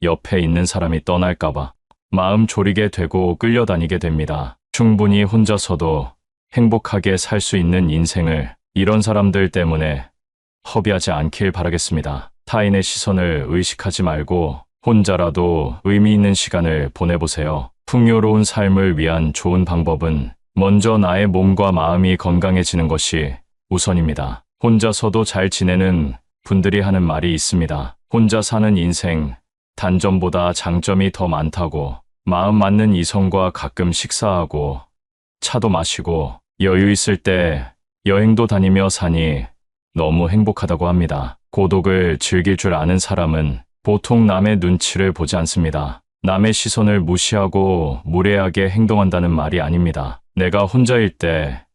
옆에 있는 사람이 떠날까봐 마음 졸이게 되고 끌려다니게 됩니다. 충분히 혼자서도 행복하게 살 수 있는 인생을 이런 사람들 때문에 허비하지 않길 바라겠습니다. 타인의 시선을 의식하지 말고 혼자라도 의미 있는 시간을 보내보세요. 풍요로운 삶을 위한 좋은 방법은 먼저 나의 몸과 마음이 건강해지는 것이 우선입니다. 혼자서도 잘 지내는 분들이 하는 말이 있습니다. 혼자 사는 인생, 단점보다 장점이 더 많다고. 마음 맞는 이성과 가끔 식사하고 차도 마시고 여유 있을 때 여행도 다니며 사니 너무 행복하다고 합니다. 고독을 즐길 줄 아는 사람은 보통 남의 눈치를 보지 않습니다. 남의 시선을 무시하고 무례하게 행동한다는 말이 아닙니다. 내가 혼자일 때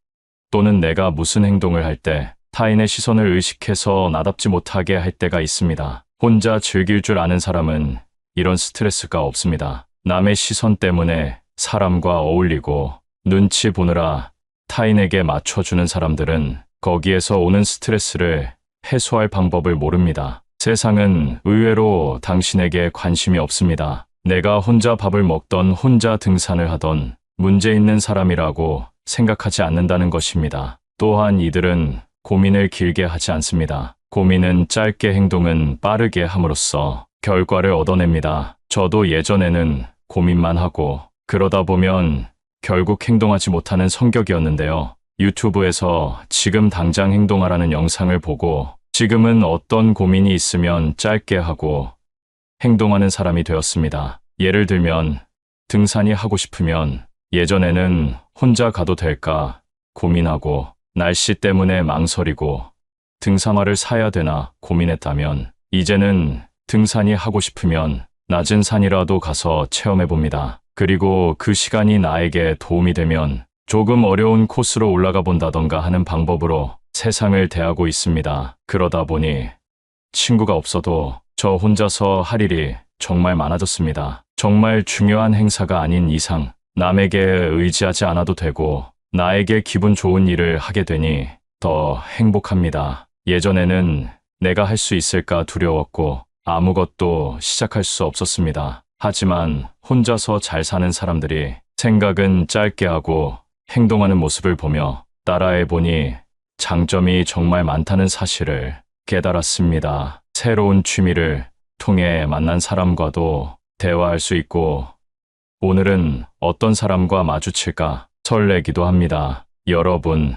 또는 내가 무슨 행동을 할 때 타인의 시선을 의식해서 나답지 못하게 할 때가 있습니다. 혼자 즐길 줄 아는 사람은 이런 스트레스가 없습니다. 남의 시선 때문에 사람과 어울리고 눈치 보느라 타인에게 맞춰주는 사람들은 거기에서 오는 스트레스를 해소할 방법을 모릅니다. 세상은 의외로 당신에게 관심이 없습니다. 내가 혼자 밥을 먹던 혼자 등산을 하던 문제 있는 사람이라고 생각하지 않는다는 것입니다. 또한 이들은 고민을 길게 하지 않습니다. 고민은 짧게 행동은 빠르게 함으로써 결과를 얻어냅니다. 저도 예전에는 고민만 하고 그러다 보면 결국 행동하지 못하는 성격이었는데요. 유튜브에서 지금 당장 행동하라는 영상을 보고 지금은 어떤 고민이 있으면 짧게 하고 행동하는 사람이 되었습니다. 예를 들면 등산이 하고 싶으면 예전에는 혼자 가도 될까 고민하고 날씨 때문에 망설이고 등산화를 사야 되나 고민했다면 이제는 등산이 하고 싶으면 낮은 산이라도 가서 체험해 봅니다. 그리고 그 시간이 나에게 도움이 되면 조금 어려운 코스로 올라가 본다던가 하는 방법으로 세상을 대하고 있습니다. 그러다 보니 친구가 없어도 저 혼자서 할 일이 정말 많아졌습니다. 정말 중요한 행사가 아닌 이상 남에게 의지하지 않아도 되고 나에게 기분 좋은 일을 하게 되니 더 행복합니다. 예전에는 내가 할 수 있을까 두려웠고 아무것도 시작할 수 없었습니다. 하지만 혼자서 잘 사는 사람들이 생각은 짧게 하고 행동하는 모습을 보며 따라해보니 장점이 정말 많다는 사실을 깨달았습니다. 새로운 취미를 통해 만난 사람과도 대화할 수 있고 오늘은 어떤 사람과 마주칠까 설레기도 합니다. 여러분,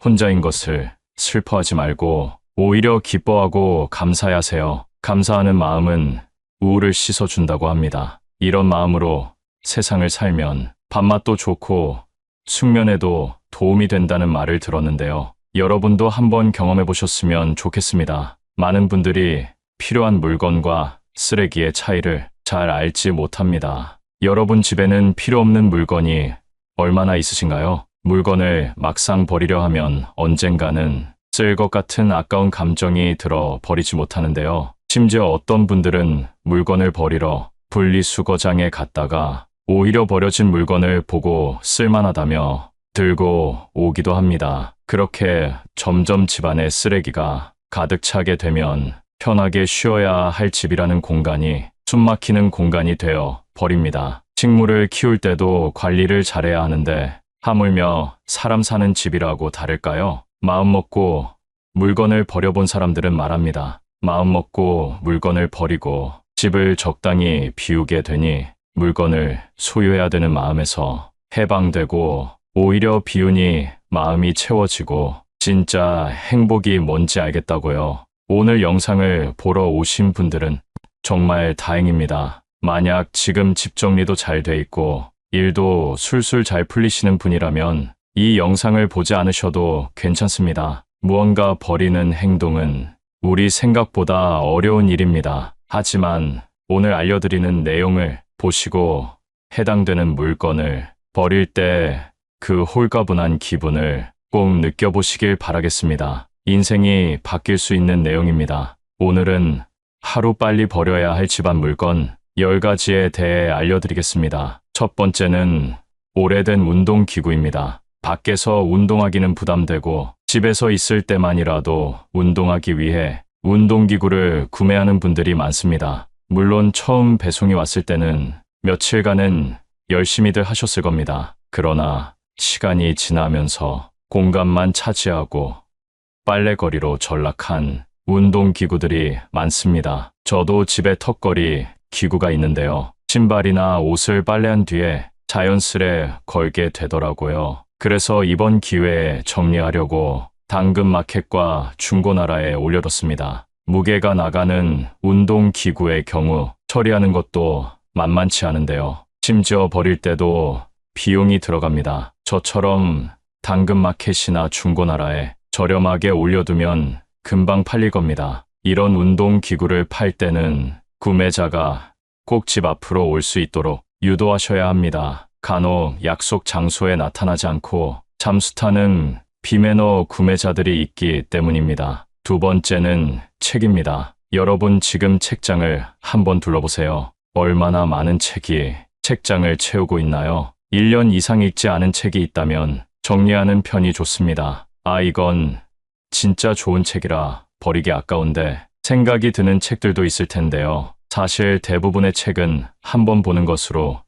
혼자인 것을 슬퍼하지 말고 오히려 기뻐하고 감사하세요. 감사하는 마음은 우울을 씻어준다고 합니다. 이런 마음으로 세상을 살면 밥맛도 좋고 숙면에도 도움이 된다는 말을 들었는데요. 여러분도 한번 경험해 보셨으면 좋겠습니다. 많은 분들이 필요한 물건과 쓰레기의 차이를 잘 알지 못합니다. 여러분 집에는 필요 없는 물건이 얼마나 있으신가요? 물건을 막상 버리려 하면 언젠가는 쓸 것 같은 아까운 감정이 들어 버리지 못하는데요. 심지어 어떤 분들은 물건을 버리러 분리수거장에 갔다가 오히려 버려진 물건을 보고 쓸만하다며 들고 오기도 합니다. 그렇게 점점 집안에 쓰레기가 가득 차게 되면 편하게 쉬어야 할 집이라는 공간이 숨막히는 공간이 되어 버립니다. 식물을 키울 때도 관리를 잘해야 하는데 하물며 사람 사는 집이라고 다를까요? 마음 먹고 물건을 버려본 사람들은 말합니다. 마음 먹고 물건을 버리고 집을 적당히 비우게 되니 물건을 소유해야 되는 마음에서 해방되고 오히려 비우니 마음이 채워지고 진짜 행복이 뭔지 알겠다고요. 오늘 영상을 보러 오신 분들은 정말 다행입니다. 만약 지금 집 정리도 잘 돼 있고 일도 술술 잘 풀리시는 분이라면 이 영상을 보지 않으셔도 괜찮습니다. 무언가 버리는 행동은 우리 생각보다 어려운 일입니다. 하지만 오늘 알려드리는 내용을 보시고 해당되는 물건을 버릴 때 그 홀가분한 기분을 꼭 느껴보시길 바라겠습니다. 인생이 바뀔 수 있는 내용입니다. 오늘은 하루빨리 버려야 할 집안 물건 10가지에 대해 알려드리겠습니다. 첫 번째는 오래된 운동기구입니다. 밖에서 운동하기는 부담되고 집에서 있을 때만이라도 운동하기 위해 운동기구를 구매하는 분들이 많습니다. 물론 처음 배송이 왔을 때는 며칠간은 열심히들 하셨을 겁니다. 그러나 시간이 지나면서 공간만 차지하고 빨래거리로 전락한 운동기구들이 많습니다. 저도 집에 턱걸이 기구가 있는데요. 신발이나 옷을 빨래한 뒤에 자연스레 걸게 되더라고요. 그래서 이번 기회에 정리하려고 당근마켓과 중고나라에 올려뒀습니다. 무게가 나가는 운동기구의 경우 처리하는 것도 만만치 않은데요. 심지어 버릴 때도 비용이 들어갑니다. 저처럼 당근마켓이나 중고나라에 저렴하게 올려두면 금방 팔릴 겁니다. 이런 운동기구를 팔 때는 구매자가 꼭 집 앞으로 올 수 있도록 유도하셔야 합니다. 간혹 약속 장소에 나타나지 않고 잠수타는 비매너 구매자들이 있기 때문입니다. 두 번째는 책입니다. 여러분 지금 책장을 한번 둘러보세요. 얼마나 많은 책이 책장을 채우고 있나요? 1년 이상 읽지 않은 책이 있다면 정리하는 편이 좋습니다. 이건 진짜 좋은 책이라 버리기 아까운데 생각이 드는 책들도 있을 텐데요. 사실 대부분의 책은 한번 보는 것으로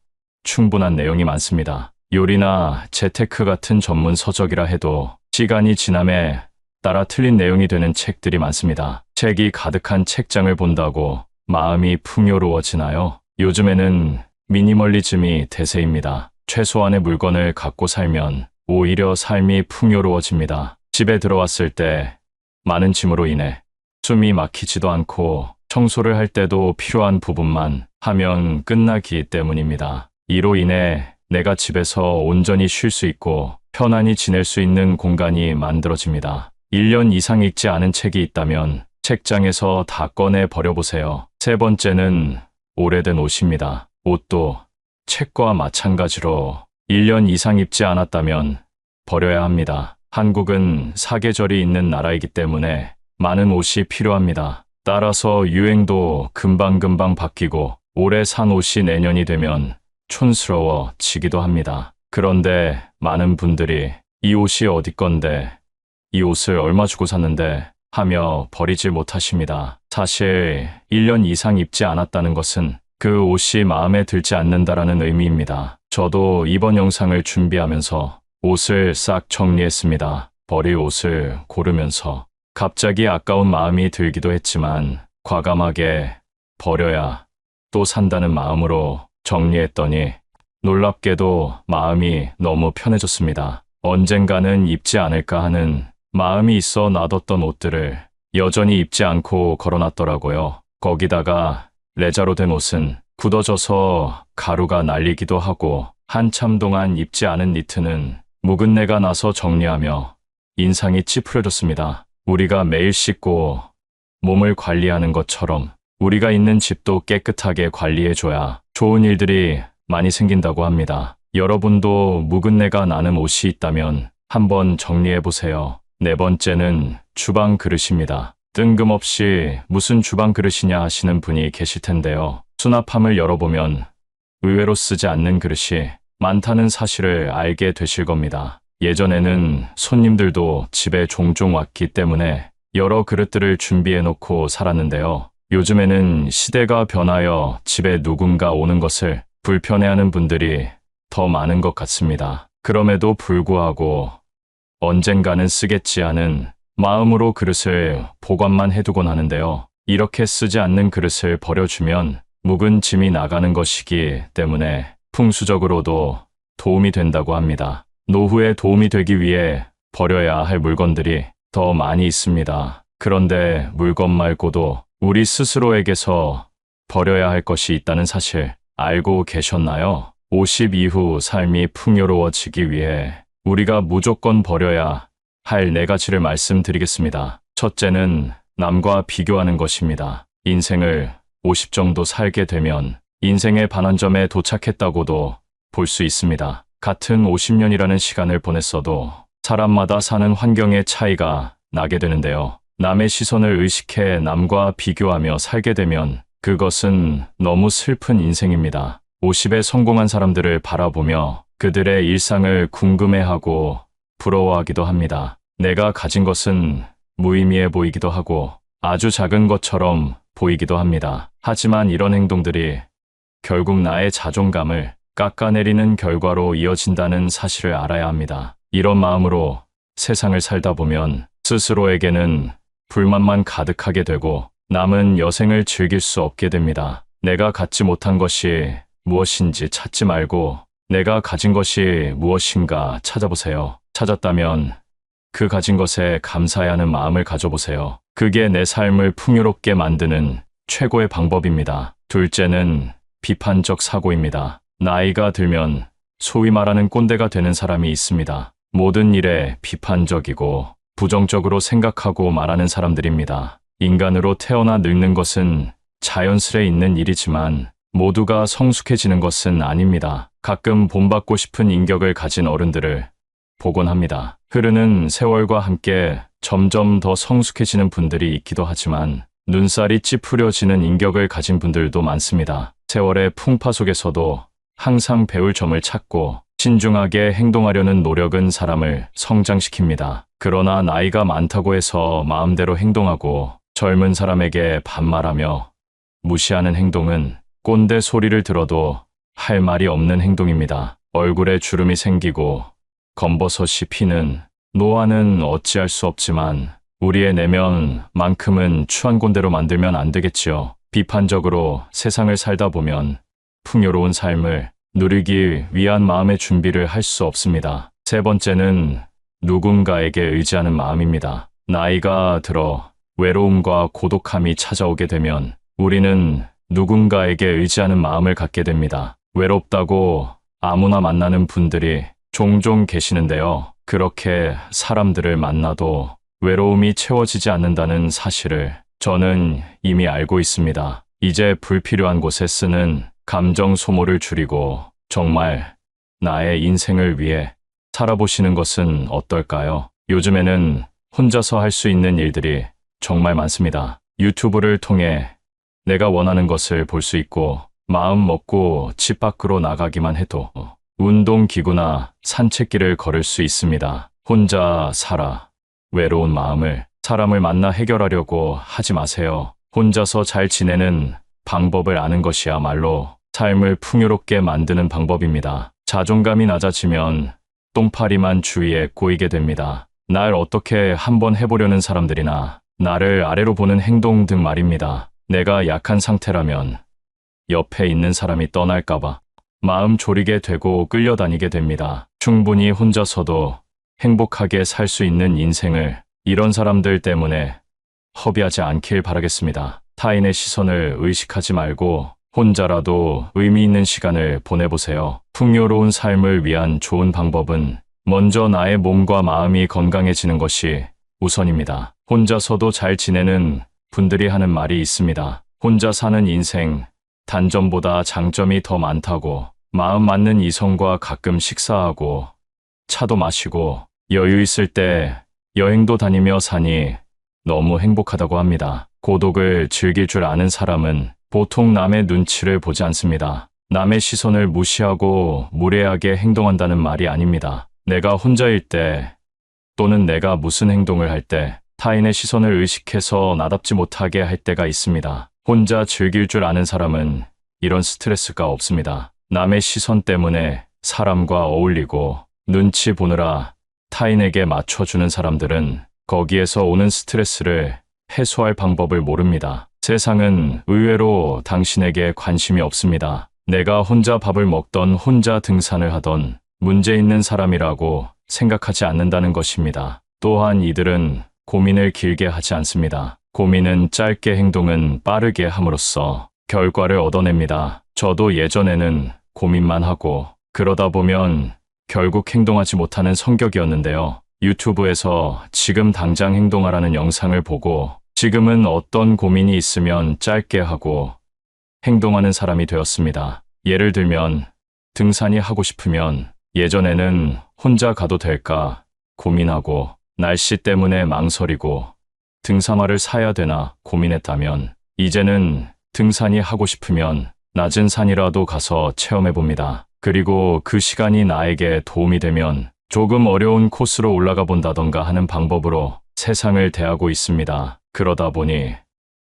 충분한 내용이 많습니다. 요리나 재테크 같은 전문 서적이라 해도 시간이 지남에 따라 틀린 내용이 되는 책들이 많습니다. 책이 가득한 책장을 본다고 마음이 풍요로워지나요? 요즘에는 미니멀리즘이 대세입니다. 최소한의 물건을 갖고 살면 오히려 삶이 풍요로워집니다. 집에 들어왔을 때 많은 짐으로 인해 숨이 막히지도 않고 청소를 할 때도 필요한 부분만 하면 끝나기 때문입니다. 이로 인해 내가 집에서 온전히 쉴 수 있고 편안히 지낼 수 있는 공간이 만들어집니다. 1년 이상 읽지 않은 책이 있다면 책장에서 다 꺼내 버려보세요. 세 번째는 오래된 옷입니다. 옷도 책과 마찬가지로 1년 이상 입지 않았다면 버려야 합니다. 한국은 사계절이 있는 나라이기 때문에 많은 옷이 필요합니다. 따라서 유행도 금방금방 바뀌고 올해 산 옷이 내년이 되면 촌스러워지기도 합니다. 그런데 많은 분들이 이 옷이 어디 건데, 이 옷을 얼마 주고 샀는데 하며 버리지 못하십니다. 사실 1년 이상 입지 않았다는 것은 그 옷이 마음에 들지 않는다라는 의미입니다. 저도 이번 영상을 준비하면서 옷을 싹 정리했습니다. 버릴 옷을 고르면서 갑자기 아까운 마음이 들기도 했지만 과감하게 버려야 또 산다는 마음으로 정리했더니 놀랍게도 마음이 너무 편해졌습니다. 언젠가는 입지 않을까 하는 마음이 있어 놔뒀던 옷들을 여전히 입지 않고 걸어놨더라고요. 거기다가 레자로 된 옷은 굳어져서 가루가 날리기도 하고 한참 동안 입지 않은 니트는 묵은내가 나서 정리하며 인상이 찌푸려졌습니다. 우리가 매일 씻고 몸을 관리하는 것처럼 우리가 있는 집도 깨끗하게 관리해줘야 좋은 일들이 많이 생긴다고 합니다. 여러분도 묵은내가 나는 옷이 있다면 한번 정리해보세요. 네 번째는 주방 그릇입니다. 뜬금없이 무슨 주방 그릇이냐 하시는 분이 계실 텐데요. 수납함을 열어보면 의외로 쓰지 않는 그릇이 많다는 사실을 알게 되실 겁니다. 예전에는 손님들도 집에 종종 왔기 때문에 여러 그릇들을 준비해놓고 살았는데요. 요즘에는 시대가 변하여 집에 누군가 오는 것을 불편해하는 분들이 더 많은 것 같습니다. 그럼에도 불구하고 언젠가는 쓰겠지 하는 마음으로 그릇을 보관만 해두곤 하는데요. 이렇게 쓰지 않는 그릇을 버려주면 묵은 짐이 나가는 것이기 때문에 풍수적으로도 도움이 된다고 합니다. 노후에 도움이 되기 위해 버려야 할 물건들이 더 많이 있습니다. 그런데 물건 말고도 우리 스스로에게서 버려야 할 것이 있다는 사실 알고 계셨나요? 50 이후 삶이 풍요로워지기 위해 우리가 무조건 버려야 할 4가지를 말씀드리겠습니다. 첫째는 남과 비교하는 것입니다. 인생을 50 정도 살게 되면 인생의 반환점에 도착했다고도 볼 수 있습니다. 같은 50년이라는 시간을 보냈어도 사람마다 사는 환경의 차이가 나게 되는데요. 남의 시선을 의식해 남과 비교하며 살게 되면 그것은 너무 슬픈 인생입니다. 50에 성공한 사람들을 바라보며 그들의 일상을 궁금해하고 부러워하기도 합니다. 내가 가진 것은 무의미해 보이기도 하고 아주 작은 것처럼 보이기도 합니다. 하지만 이런 행동들이 결국 나의 자존감을 깎아내리는 결과로 이어진다는 사실을 알아야 합니다. 이런 마음으로 세상을 살다 보면 스스로에게는 불만만 가득하게 되고 남은 여생을 즐길 수 없게 됩니다. 내가 갖지 못한 것이 무엇인지 찾지 말고 내가 가진 것이 무엇인가 찾아보세요. 찾았다면 그 가진 것에 감사해야 하는 마음을 가져보세요. 그게 내 삶을 풍요롭게 만드는 최고의 방법입니다. 둘째는 비판적 사고입니다. 나이가 들면 소위 말하는 꼰대가 되는 사람이 있습니다. 모든 일에 비판적이고 부정적으로 생각하고 말하는 사람들입니다. 인간으로 태어나 늙는 것은 자연스레 있는 일이지만 모두가 성숙해지는 것은 아닙니다. 가끔 본받고 싶은 인격을 가진 어른들을 보곤 합니다. 흐르는 세월과 함께 점점 더 성숙해지는 분들이 있기도 하지만 눈살이 찌푸려지는 인격을 가진 분들도 많습니다. 세월의 풍파 속에서도 항상 배울 점을 찾고 신중하게 행동하려는 노력은 사람을 성장시킵니다. 그러나 나이가 많다고 해서 마음대로 행동하고 젊은 사람에게 반말하며 무시하는 행동은 꼰대 소리를 들어도 할 말이 없는 행동입니다. 얼굴에 주름이 생기고 검버섯이 피는 노화는 어찌할 수 없지만 우리의 내면만큼은 추한 꼰대로 만들면 안 되겠지요. 비판적으로 세상을 살다 보면 풍요로운 삶을 누리기 위한 마음의 준비를 할 수 없습니다. 세 번째는 누군가에게 의지하는 마음입니다. 나이가 들어 외로움과 고독함이 찾아오게 되면 우리는 누군가에게 의지하는 마음을 갖게 됩니다. 외롭다고 아무나 만나는 분들이 종종 계시는데요. 그렇게 사람들을 만나도 외로움이 채워지지 않는다는 사실을 저는 이미 알고 있습니다. 이제 불필요한 곳에 쓰는 감정 소모를 줄이고 정말 나의 인생을 위해 살아보시는 것은 어떨까요? 요즘에는 혼자서 할 수 있는 일들이 정말 많습니다. 유튜브를 통해 내가 원하는 것을 볼 수 있고 마음 먹고 집 밖으로 나가기만 해도 운동기구나 산책길을 걸을 수 있습니다. 혼자 살아 외로운 마음을 사람을 만나 해결하려고 하지 마세요. 혼자서 잘 지내는 방법을 아는 것이야말로 삶을 풍요롭게 만드는 방법입니다. 자존감이 낮아지면 똥파리만 주위에 꼬이게 됩니다. 날 어떻게 한번 해보려는 사람들이나 나를 아래로 보는 행동 등 말입니다. 내가 약한 상태라면 옆에 있는 사람이 떠날까봐 마음 졸이게 되고 끌려다니게 됩니다. 충분히 혼자서도 행복하게 살 수 있는 인생을 이런 사람들 때문에 허비하지 않길 바라겠습니다. 타인의 시선을 의식하지 말고 혼자라도 의미 있는 시간을 보내보세요. 풍요로운 삶을 위한 좋은 방법은 먼저 나의 몸과 마음이 건강해지는 것이 우선입니다. 혼자서도 잘 지내는 분들이 하는 말이 있습니다. 혼자 사는 인생, 단점보다 장점이 더 많다고. 마음 맞는 이성과 가끔 식사하고 차도 마시고 여유 있을 때 여행도 다니며 사니 너무 행복하다고 합니다. 고독을 즐길 줄 아는 사람은 보통 남의 눈치를 보지 않습니다. 남의 시선을 무시하고 무례하게 행동한다는 말이 아닙니다. 내가 혼자일 때 또는 내가 무슨 행동을 할 때 타인의 시선을 의식해서 나답지 못하게 할 때가 있습니다. 혼자 즐길 줄 아는 사람은 이런 스트레스가 없습니다. 남의 시선 때문에 사람과 어울리고 눈치 보느라 타인에게 맞춰주는 사람들은 거기에서 오는 스트레스를 해소할 방법을 모릅니다. 세상은 의외로 당신에게 관심이 없습니다. 내가 혼자 밥을 먹던 혼자 등산을 하던 문제 있는 사람이라고 생각하지 않는다는 것입니다. 또한 이들은 고민을 길게 하지 않습니다. 고민은 짧게 행동은 빠르게 함으로써 결과를 얻어냅니다. 저도 예전에는 고민만 하고 그러다 보면 결국 행동하지 못하는 성격이었는데요. 유튜브에서 지금 당장 행동하라는 영상을 보고 지금은 어떤 고민이 있으면 짧게 하고 행동하는 사람이 되었습니다. 예를 들면 등산이 하고 싶으면 예전에는 혼자 가도 될까 고민하고 날씨 때문에 망설이고 등산화를 사야 되나 고민했다면 이제는 등산이 하고 싶으면 낮은 산이라도 가서 체험해 봅니다. 그리고 그 시간이 나에게 도움이 되면 조금 어려운 코스로 올라가 본다던가 하는 방법으로 세상을 대하고 있습니다. 그러다 보니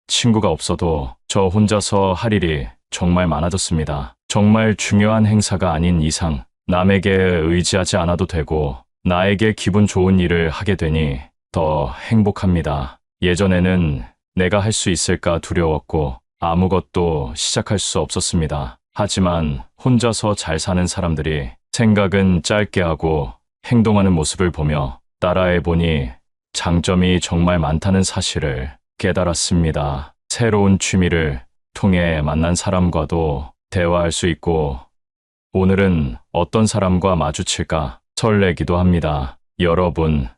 친구가 없어도 저 혼자서 할 일이 정말 많아졌습니다. 정말 중요한 행사가 아닌 이상 남에게 의지하지 않아도 되고 나에게 기분 좋은 일을 하게 되니 더 행복합니다. 예전에는 내가 할 수 있을까 두려웠고 아무것도 시작할 수 없었습니다. 하지만 혼자서 잘 사는 사람들이 생각은 짧게 하고 행동하는 모습을 보며 따라해보니 장점이 정말 많다는 사실을 깨달았습니다. 새로운 취미를 통해 만난 사람과도 대화할 수 있고 오늘은 어떤 사람과 마주칠까 설레기도 합니다. 여러분,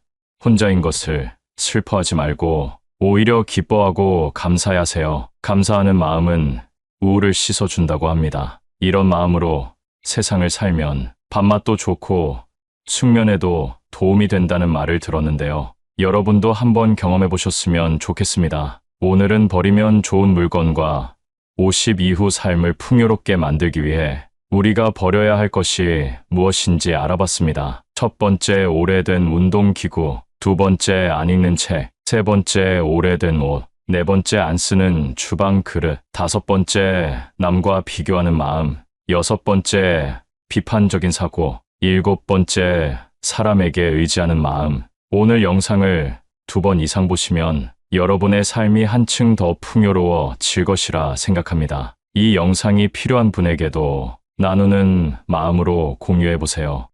혼자인 것을 슬퍼하지 말고 오히려 기뻐하고 감사하세요. 감사하는 마음은 우울을 씻어준다고 합니다. 이런 마음으로 세상을 살면 밥맛도 좋고 숙면에도 도움이 된다는 말을 들었는데요. 여러분도 한번 경험해 보셨으면 좋겠습니다. 오늘은 버리면 좋은 물건과 50 이후 삶을 풍요롭게 만들기 위해 우리가 버려야 할 것이 무엇인지 알아봤습니다. 첫 번째, 오래된 운동기구. 두 번째, 안 읽는 책. 세 번째, 오래된 옷. 네 번째, 안 쓰는 주방 그릇. 다섯 번째, 남과 비교하는 마음. 여섯 번째, 비판적인 사고. 일곱 번째, 사람에게 의지하는 마음. 오늘 영상을 2번 이상 보시면 여러분의 삶이 한층 더 풍요로워질 것이라 생각합니다. 이 영상이 필요한 분에게도 나누는 마음으로 공유해보세요.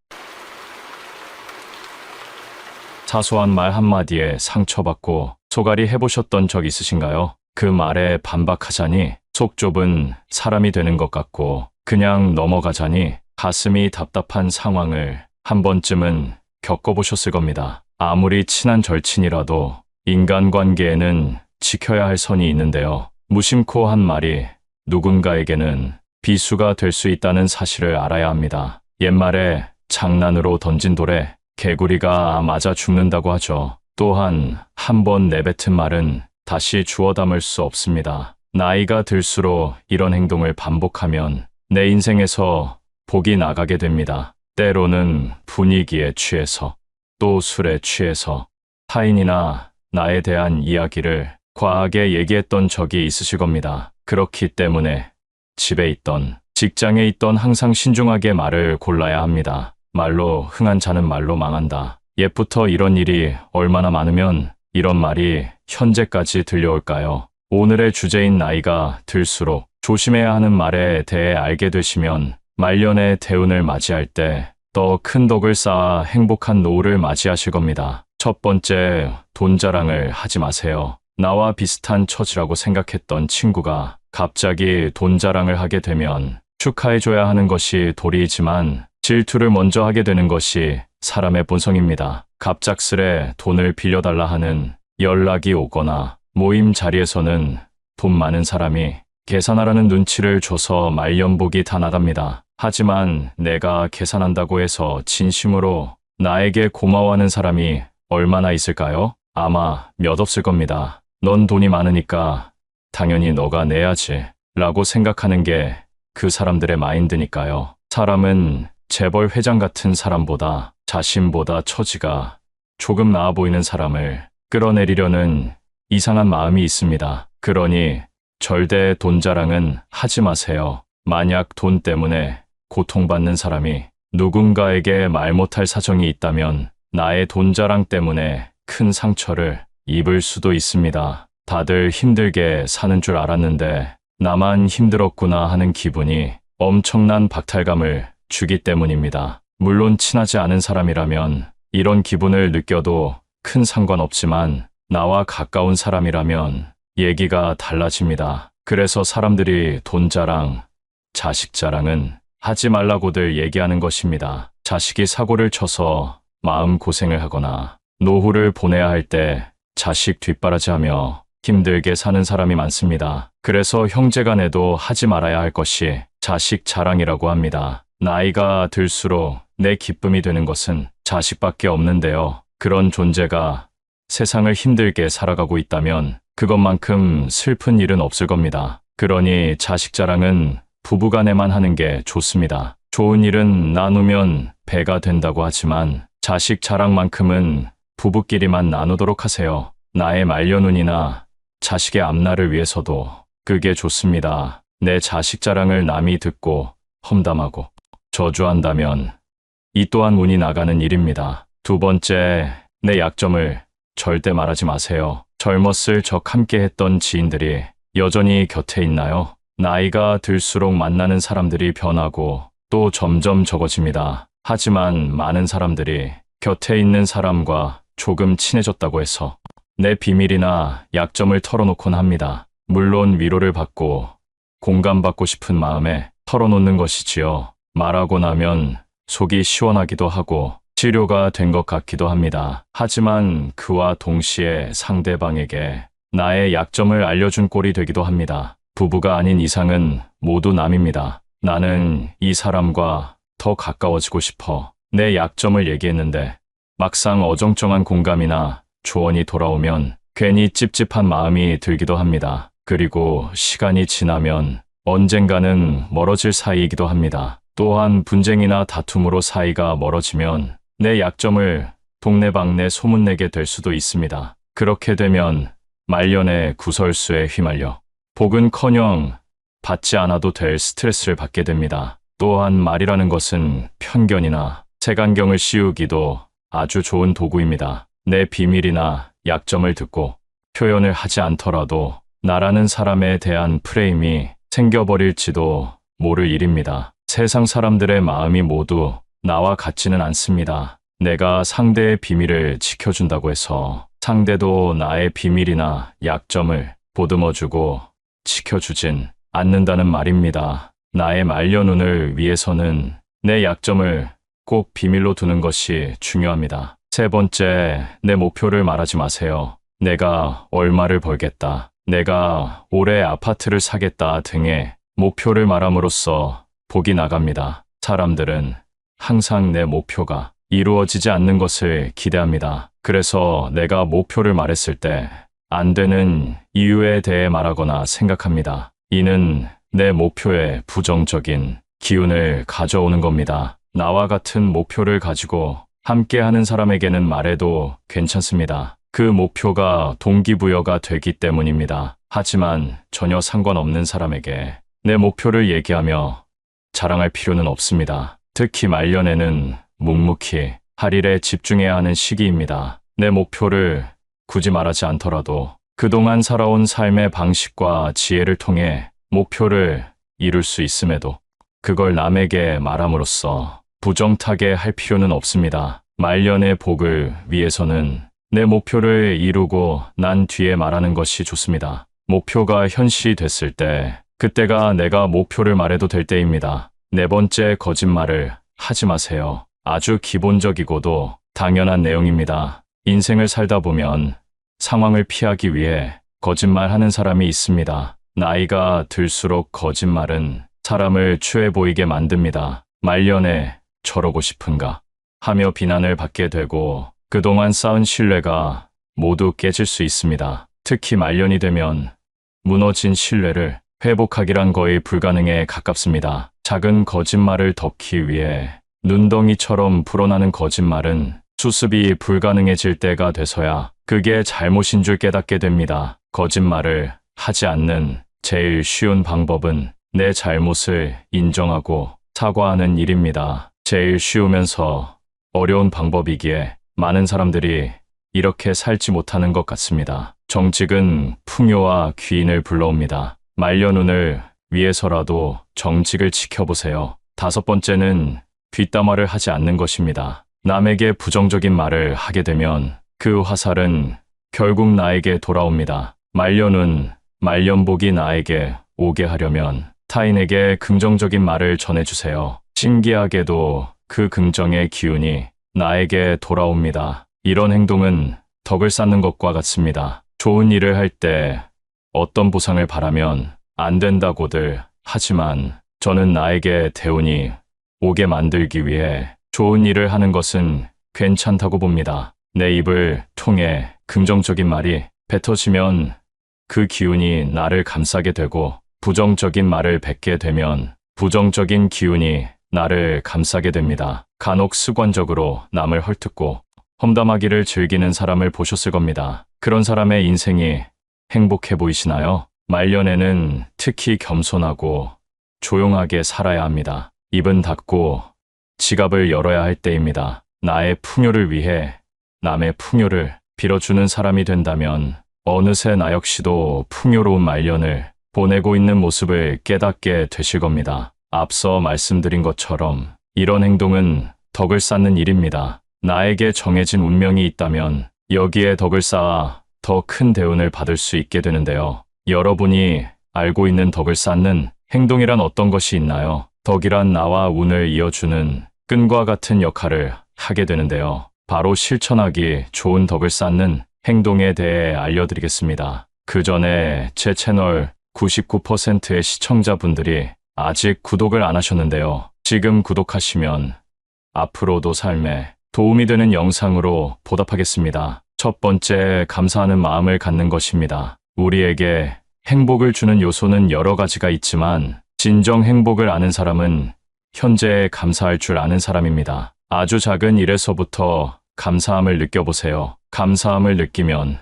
사소한 말 한마디에 상처받고 소갈이 해보셨던 적 있으신가요? 그 말에 반박하자니 속 좁은 사람이 되는 것 같고 그냥 넘어가자니 가슴이 답답한 상황을 한 번쯤은 겪어보셨을 겁니다. 아무리 친한 절친이라도 인간관계에는 지켜야 할 선이 있는데요. 무심코 한 말이 누군가에게는 비수가 될 수 있다는 사실을 알아야 합니다. 옛말에 장난으로 던진 돌에 개구리가 맞아 죽는다고 하죠. 또한 한 번 내뱉은 말은 다시 주워 담을 수 없습니다. 나이가 들수록 이런 행동을 반복하면 내 인생에서 복이 나가게 됩니다. 때로는 분위기에 취해서 또 술에 취해서 타인이나 나에 대한 이야기를 과하게 얘기했던 적이 있으실 겁니다. 그렇기 때문에 집에 있던 직장에 있던 항상 신중하게 말을 골라야 합니다. 말로 흥한 자는 말로 망한다. 옛부터 이런 일이 얼마나 많으면 이런 말이 현재까지 들려올까요? 오늘의 주제인 나이가 들수록 조심해야 하는 말에 대해 알게 되시면 말년의 대운을 맞이할 때 더 큰 덕을 쌓아 행복한 노후를 맞이하실 겁니다. 첫 번째, 돈 자랑을 하지 마세요. 나와 비슷한 처지라고 생각했던 친구가 갑자기 돈 자랑을 하게 되면 축하해줘야 하는 것이 도리이지만 질투를 먼저 하게 되는 것이 사람의 본성입니다. 갑작스레 돈을 빌려달라 하는 연락이 오거나 모임 자리에서는 돈 많은 사람이 계산하라는 눈치를 줘서 말년복이 다 나갑니다. 하지만 내가 계산한다고 해서 진심으로 나에게 고마워하는 사람이 얼마나 있을까요? 아마 몇 없을 겁니다. 넌 돈이 많으니까 당연히 너가 내야지 라고 생각하는 게 그 사람들의 마인드니까요. 사람은 재벌 회장 같은 사람보다 자신보다 처지가 조금 나아 보이는 사람을 끌어내리려는 이상한 마음이 있습니다. 그러니 절대 돈 자랑은 하지 마세요. 만약 돈 때문에 고통받는 사람이 누군가에게 말 못할 사정이 있다면 나의 돈 자랑 때문에 큰 상처를 입을 수도 있습니다. 다들 힘들게 사는 줄 알았는데 나만 힘들었구나 하는 기분이 엄청난 박탈감을 주기 때문입니다. 물론 친하지 않은 사람이라면 이런 기분을 느껴도 큰 상관없지만 나와 가까운 사람이라면 얘기가 달라집니다. 그래서 사람들이 돈 자랑, 자식 자랑은 하지 말라고들 얘기하는 것입니다. 자식이 사고를 쳐서 마음 고생을 하거나 노후를 보내야 할 때 자식 뒷바라지하며 힘들게 사는 사람이 많습니다. 그래서 형제간에도 하지 말아야 할 것이 자식 자랑이라고 합니다. 나이가 들수록 내 기쁨이 되는 것은 자식밖에 없는데요. 그런 존재가 세상을 힘들게 살아가고 있다면 그것만큼 슬픈 일은 없을 겁니다. 그러니 자식 자랑은 부부간에만 하는 게 좋습니다. 좋은 일은 나누면 배가 된다고 하지만 자식 자랑만큼은 부부끼리만 나누도록 하세요. 나의 말년운이나 자식의 앞날을 위해서도 그게 좋습니다. 내 자식 자랑을 남이 듣고 험담하고 저주한다면 이 또한 운이 나가는 일입니다. 두 번째, 내 약점을 절대 말하지 마세요. 젊었을 적 함께 했던 지인들이 여전히 곁에 있나요? 나이가 들수록 만나는 사람들이 변하고 또 점점 적어집니다. 하지만 많은 사람들이 곁에 있는 사람과 조금 친해졌다고 해서 내 비밀이나 약점을 털어놓곤 합니다. 물론 위로를 받고 공감받고 싶은 마음에 털어놓는 것이지요. 말하고 나면 속이 시원하기도 하고 치료가 된 것 같기도 합니다. 하지만 그와 동시에 상대방에게 나의 약점을 알려준 꼴이 되기도 합니다. 부부가 아닌 이상은 모두 남입니다. 나는 이 사람과 더 가까워지고 싶어 내 약점을 얘기했는데 막상 어정쩡한 공감이나 조언이 돌아오면 괜히 찝찝한 마음이 들기도 합니다. 그리고 시간이 지나면 언젠가는 멀어질 사이이기도 합니다. 또한 분쟁이나 다툼으로 사이가 멀어지면 내 약점을 동네방네 소문내게 될 수도 있습니다. 그렇게 되면 말년의 구설수에 휘말려 복은커녕 받지 않아도 될 스트레스를 받게 됩니다. 또한 말이라는 것은 편견이나 색안경을 씌우기도 아주 좋은 도구입니다. 내 비밀이나 약점을 듣고 표현을 하지 않더라도 나라는 사람에 대한 프레임이 생겨버릴지도 모를 일입니다. 세상 사람들의 마음이 모두 나와 같지는 않습니다. 내가 상대의 비밀을 지켜준다고 해서 상대도 나의 비밀이나 약점을 보듬어주고 지켜주진 않는다는 말입니다. 나의 말년운을 위해서는 내 약점을 꼭 비밀로 두는 것이 중요합니다. 세 번째, 내 목표를 말하지 마세요. 내가 얼마를 벌겠다, 내가 올해 아파트를 사겠다 등의 목표를 말함으로써 복이 나갑니다. 사람들은 항상 내 목표가 이루어지지 않는 것을 기대합니다. 그래서 내가 목표를 말했을 때 안 되는 이유에 대해 말하거나 생각합니다. 이는 내 목표에 부정적인 기운을 가져오는 겁니다. 나와 같은 목표를 가지고 함께하는 사람에게는 말해도 괜찮습니다. 그 목표가 동기부여가 되기 때문입니다. 하지만 전혀 상관없는 사람에게 내 목표를 얘기하며 자랑할 필요는 없습니다. 특히 말년에는 묵묵히 할 일에 집중해야 하는 시기입니다. 내 목표를 굳이 말하지 않더라도 그동안 살아온 삶의 방식과 지혜를 통해 목표를 이룰 수 있음에도 그걸 남에게 말함으로써 부정타게 할 필요는 없습니다. 말년의 복을 위해서는 내 목표를 이루고 난 뒤에 말하는 것이 좋습니다. 목표가 현실이 됐을 때 그때가 내가 목표를 말해도 될 때입니다. 네 번째, 거짓말을 하지 마세요. 아주 기본적이고도 당연한 내용입니다. 인생을 살다 보면 상황을 피하기 위해 거짓말하는 사람이 있습니다. 나이가 들수록 거짓말은 사람을 추해 보이게 만듭니다. 말년에 저러고 싶은가 하며 비난을 받게 되고 그동안 쌓은 신뢰가 모두 깨질 수 있습니다. 특히 말년이 되면 무너진 신뢰를 회복하기란 거의 불가능에 가깝습니다. 작은 거짓말을 덮기 위해 눈덩이처럼 불어나는 거짓말은 수습이 불가능해질 때가 돼서야 그게 잘못인 줄 깨닫게 됩니다. 거짓말을 하지 않는 제일 쉬운 방법은 내 잘못을 인정하고 사과하는 일입니다. 제일 쉬우면서 어려운 방법이기에 많은 사람들이 이렇게 살지 못하는 것 같습니다. 정직은 풍요와 귀인을 불러옵니다. 말년운을 위해서라도 정직을 지켜보세요. 다섯 번째는 뒷담화를 하지 않는 것입니다. 남에게 부정적인 말을 하게 되면 그 화살은 결국 나에게 돌아옵니다. 말년운, 말년복이 나에게 오게 하려면 타인에게 긍정적인 말을 전해주세요. 신기하게도 그 긍정의 기운이 나에게 돌아옵니다. 이런 행동은 덕을 쌓는 것과 같습니다. 좋은 일을 할 때 어떤 보상을 바라면 안 된다고들 하지만 저는 나에게 대운이 오게 만들기 위해 좋은 일을 하는 것은 괜찮다고 봅니다. 내 입을 통해 긍정적인 말이 뱉어지면 그 기운이 나를 감싸게 되고 부정적인 말을 뱉게 되면 부정적인 기운이 나를 감싸게 됩니다. 간혹 습관적으로 남을 헐뜯고 험담하기를 즐기는 사람을 보셨을 겁니다. 그런 사람의 인생이 행복해 보이시나요? 말년에는 특히 겸손하고 조용하게 살아야 합니다. 입은 닫고 지갑을 열어야 할 때입니다. 나의 풍요를 위해 남의 풍요를 빌어주는 사람이 된다면 어느새 나 역시도 풍요로운 말년을 보내고 있는 모습을 깨닫게 되실 겁니다. 앞서 말씀드린 것처럼 이런 행동은 덕을 쌓는 일입니다. 나에게 정해진 운명이 있다면 여기에 덕을 쌓아 더 큰 대운을 받을 수 있게 되는데요. 여러분이 알고 있는 덕을 쌓는 행동이란 어떤 것이 있나요? 덕이란 나와 운을 이어주는 끈과 같은 역할을 하게 되는데요. 바로 실천하기 좋은 덕을 쌓는 행동에 대해 알려드리겠습니다. 그 전에 제 채널 99%의 시청자분들이 아직 구독을 안 하셨는데요. 지금 구독하시면 앞으로도 삶에 도움이 되는 영상으로 보답하겠습니다. 첫 번째, 감사하는 마음을 갖는 것입니다. 우리에게 행복을 주는 요소는 여러 가지가 있지만 진정 행복을 아는 사람은 현재에 감사할 줄 아는 사람입니다. 아주 작은 일에서부터 감사함을 느껴보세요. 감사함을 느끼면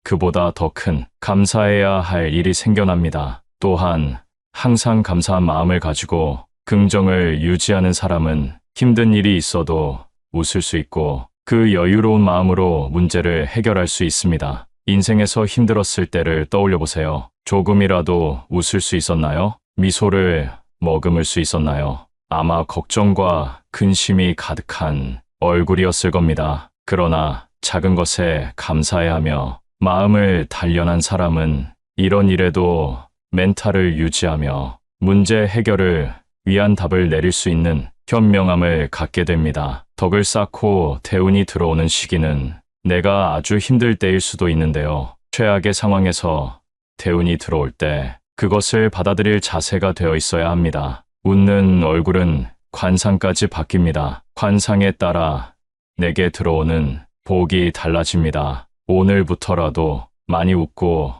그보다 더 큰 감사해야 할 일이 생겨납니다. 또한 항상 감사한 마음을 가지고 긍정을 유지하는 사람은 힘든 일이 있어도 웃을 수 있고 그 여유로운 마음으로 문제를 해결할 수 있습니다. 인생에서 힘들었을 때를 떠올려 보세요. 조금이라도 웃을 수 있었나요? 미소를 머금을 수 있었나요? 아마 걱정과 근심이 가득한 얼굴이었을 겁니다. 그러나 작은 것에 감사해 하며 마음을 단련한 사람은 이런 일에도 멘탈을 유지하며 문제 해결을 위한 답을 내릴 수 있는 현명함을 갖게 됩니다. 덕을 쌓고 대운이 들어오는 시기는 내가 아주 힘들 때일 수도 있는데요. 최악의 상황에서 대운이 들어올 때 그것을 받아들일 자세가 되어 있어야 합니다. 웃는 얼굴은 관상까지 바뀝니다. 관상에 따라 내게 들어오는 복이 달라집니다. 오늘부터라도 많이 웃고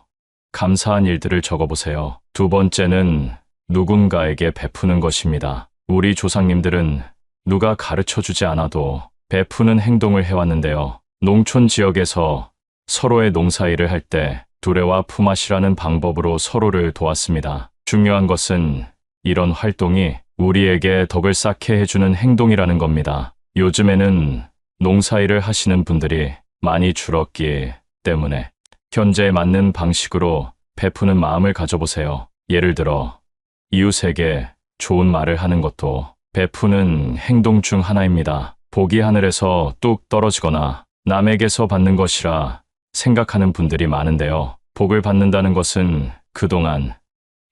감사한 일들을 적어보세요. 두 번째는 누군가에게 베푸는 것입니다. 우리 조상님들은 누가 가르쳐주지 않아도 베푸는 행동을 해왔는데요. 농촌 지역에서 서로의 농사일을 할 때 두레와 품앗이라는 방법으로 서로를 도왔습니다. 중요한 것은 이런 활동이 우리에게 덕을 쌓게 해주는 행동이라는 겁니다. 요즘에는 농사일을 하시는 분들이 많이 줄었기 때문에 현재에 맞는 방식으로 베푸는 마음을 가져보세요. 예를 들어 이웃에게 좋은 말을 하는 것도 베푸는 행동 중 하나입니다. 복이 하늘에서 뚝 떨어지거나 남에게서 받는 것이라 생각하는 분들이 많은데요. 복을 받는다는 것은 그동안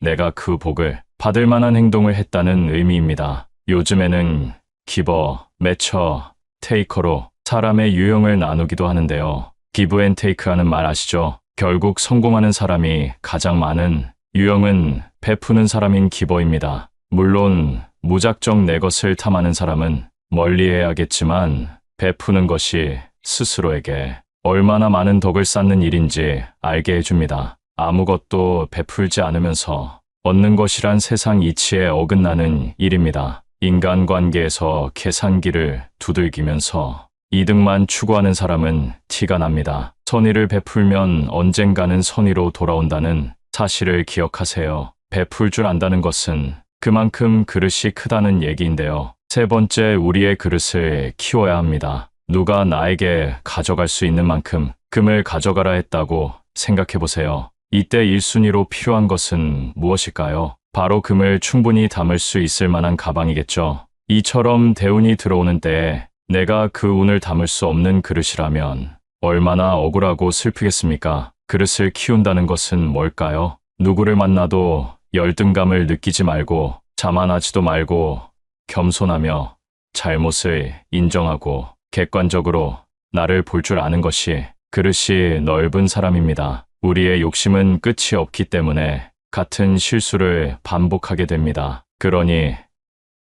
내가 그 복을 받을 만한 행동을 했다는 의미입니다. 요즘에는 기버, 매처, 테이커로 사람의 유형을 나누기도 하는데요. 기브 앤 테이크라는 말 아시죠? 결국 성공하는 사람이 가장 많은 유형은 베푸는 사람인 기버입니다. 물론 무작정 내 것을 탐하는 사람은 멀리해야겠지만 베푸는 것이 스스로에게 얼마나 많은 덕을 쌓는 일인지 알게 해줍니다. 아무것도 베풀지 않으면서 얻는 것이란 세상 이치에 어긋나는 일입니다. 인간관계에서 계산기를 두들기면서 이득만 추구하는 사람은 티가 납니다. 선의를 베풀면 언젠가는 선의로 돌아온다는 사실을 기억하세요. 베풀 줄 안다는 것은 그만큼 그릇이 크다는 얘기인데요. 세 번째, 우리의 그릇을 키워야 합니다. 누가 나에게 가져갈 수 있는 만큼 금을 가져가라 했다고 생각해 보세요. 이때 1순위로 필요한 것은 무엇일까요? 바로 금을 충분히 담을 수 있을 만한 가방이겠죠. 이처럼 대운이 들어오는 때에 내가 그 운을 담을 수 없는 그릇이라면 얼마나 억울하고 슬프겠습니까? 그릇을 키운다는 것은 뭘까요? 누구를 만나도 열등감을 느끼지 말고 자만하지도 말고 겸손하며 잘못을 인정하고 객관적으로 나를 볼 줄 아는 것이 그릇이 넓은 사람입니다. 우리의 욕심은 끝이 없기 때문에 같은 실수를 반복하게 됩니다. 그러니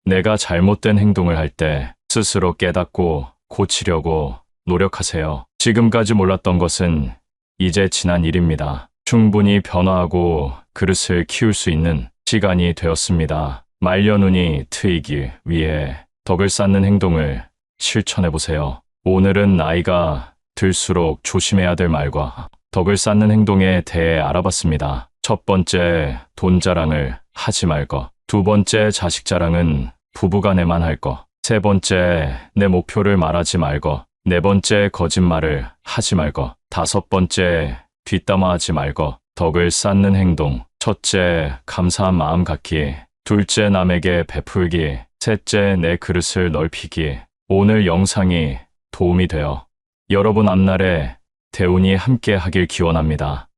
내가 잘못된 행동을 할 때 스스로 깨닫고 고치려고 노력하세요. 지금까지 몰랐던 것은 이제 지난 일입니다. 충분히 변화하고 그릇을 키울 수 있는 시간이 되었습니다. 말년운이 트이기 위해 덕을 쌓는 행동을 실천해보세요. 오늘은 나이가 들수록 조심해야 될 말과 덕을 쌓는 행동에 대해 알아봤습니다. 첫 번째, 돈 자랑을 하지 말 것. 두 번째, 자식 자랑은 부부간에만 할 것. 세 번째, 내 목표를 말하지 말 것. 네 번째, 거짓말을 하지 말 것. 다섯 번째, 뒷담화하지 말 것. 덕을 쌓는 행동. 첫째, 감사한 마음 갖기. 둘째, 남에게 베풀기. 셋째, 내 그릇을 넓히기. 오늘 영상이 도움이 되어 여러분 앞날에 대운이 함께 하길 기원합니다.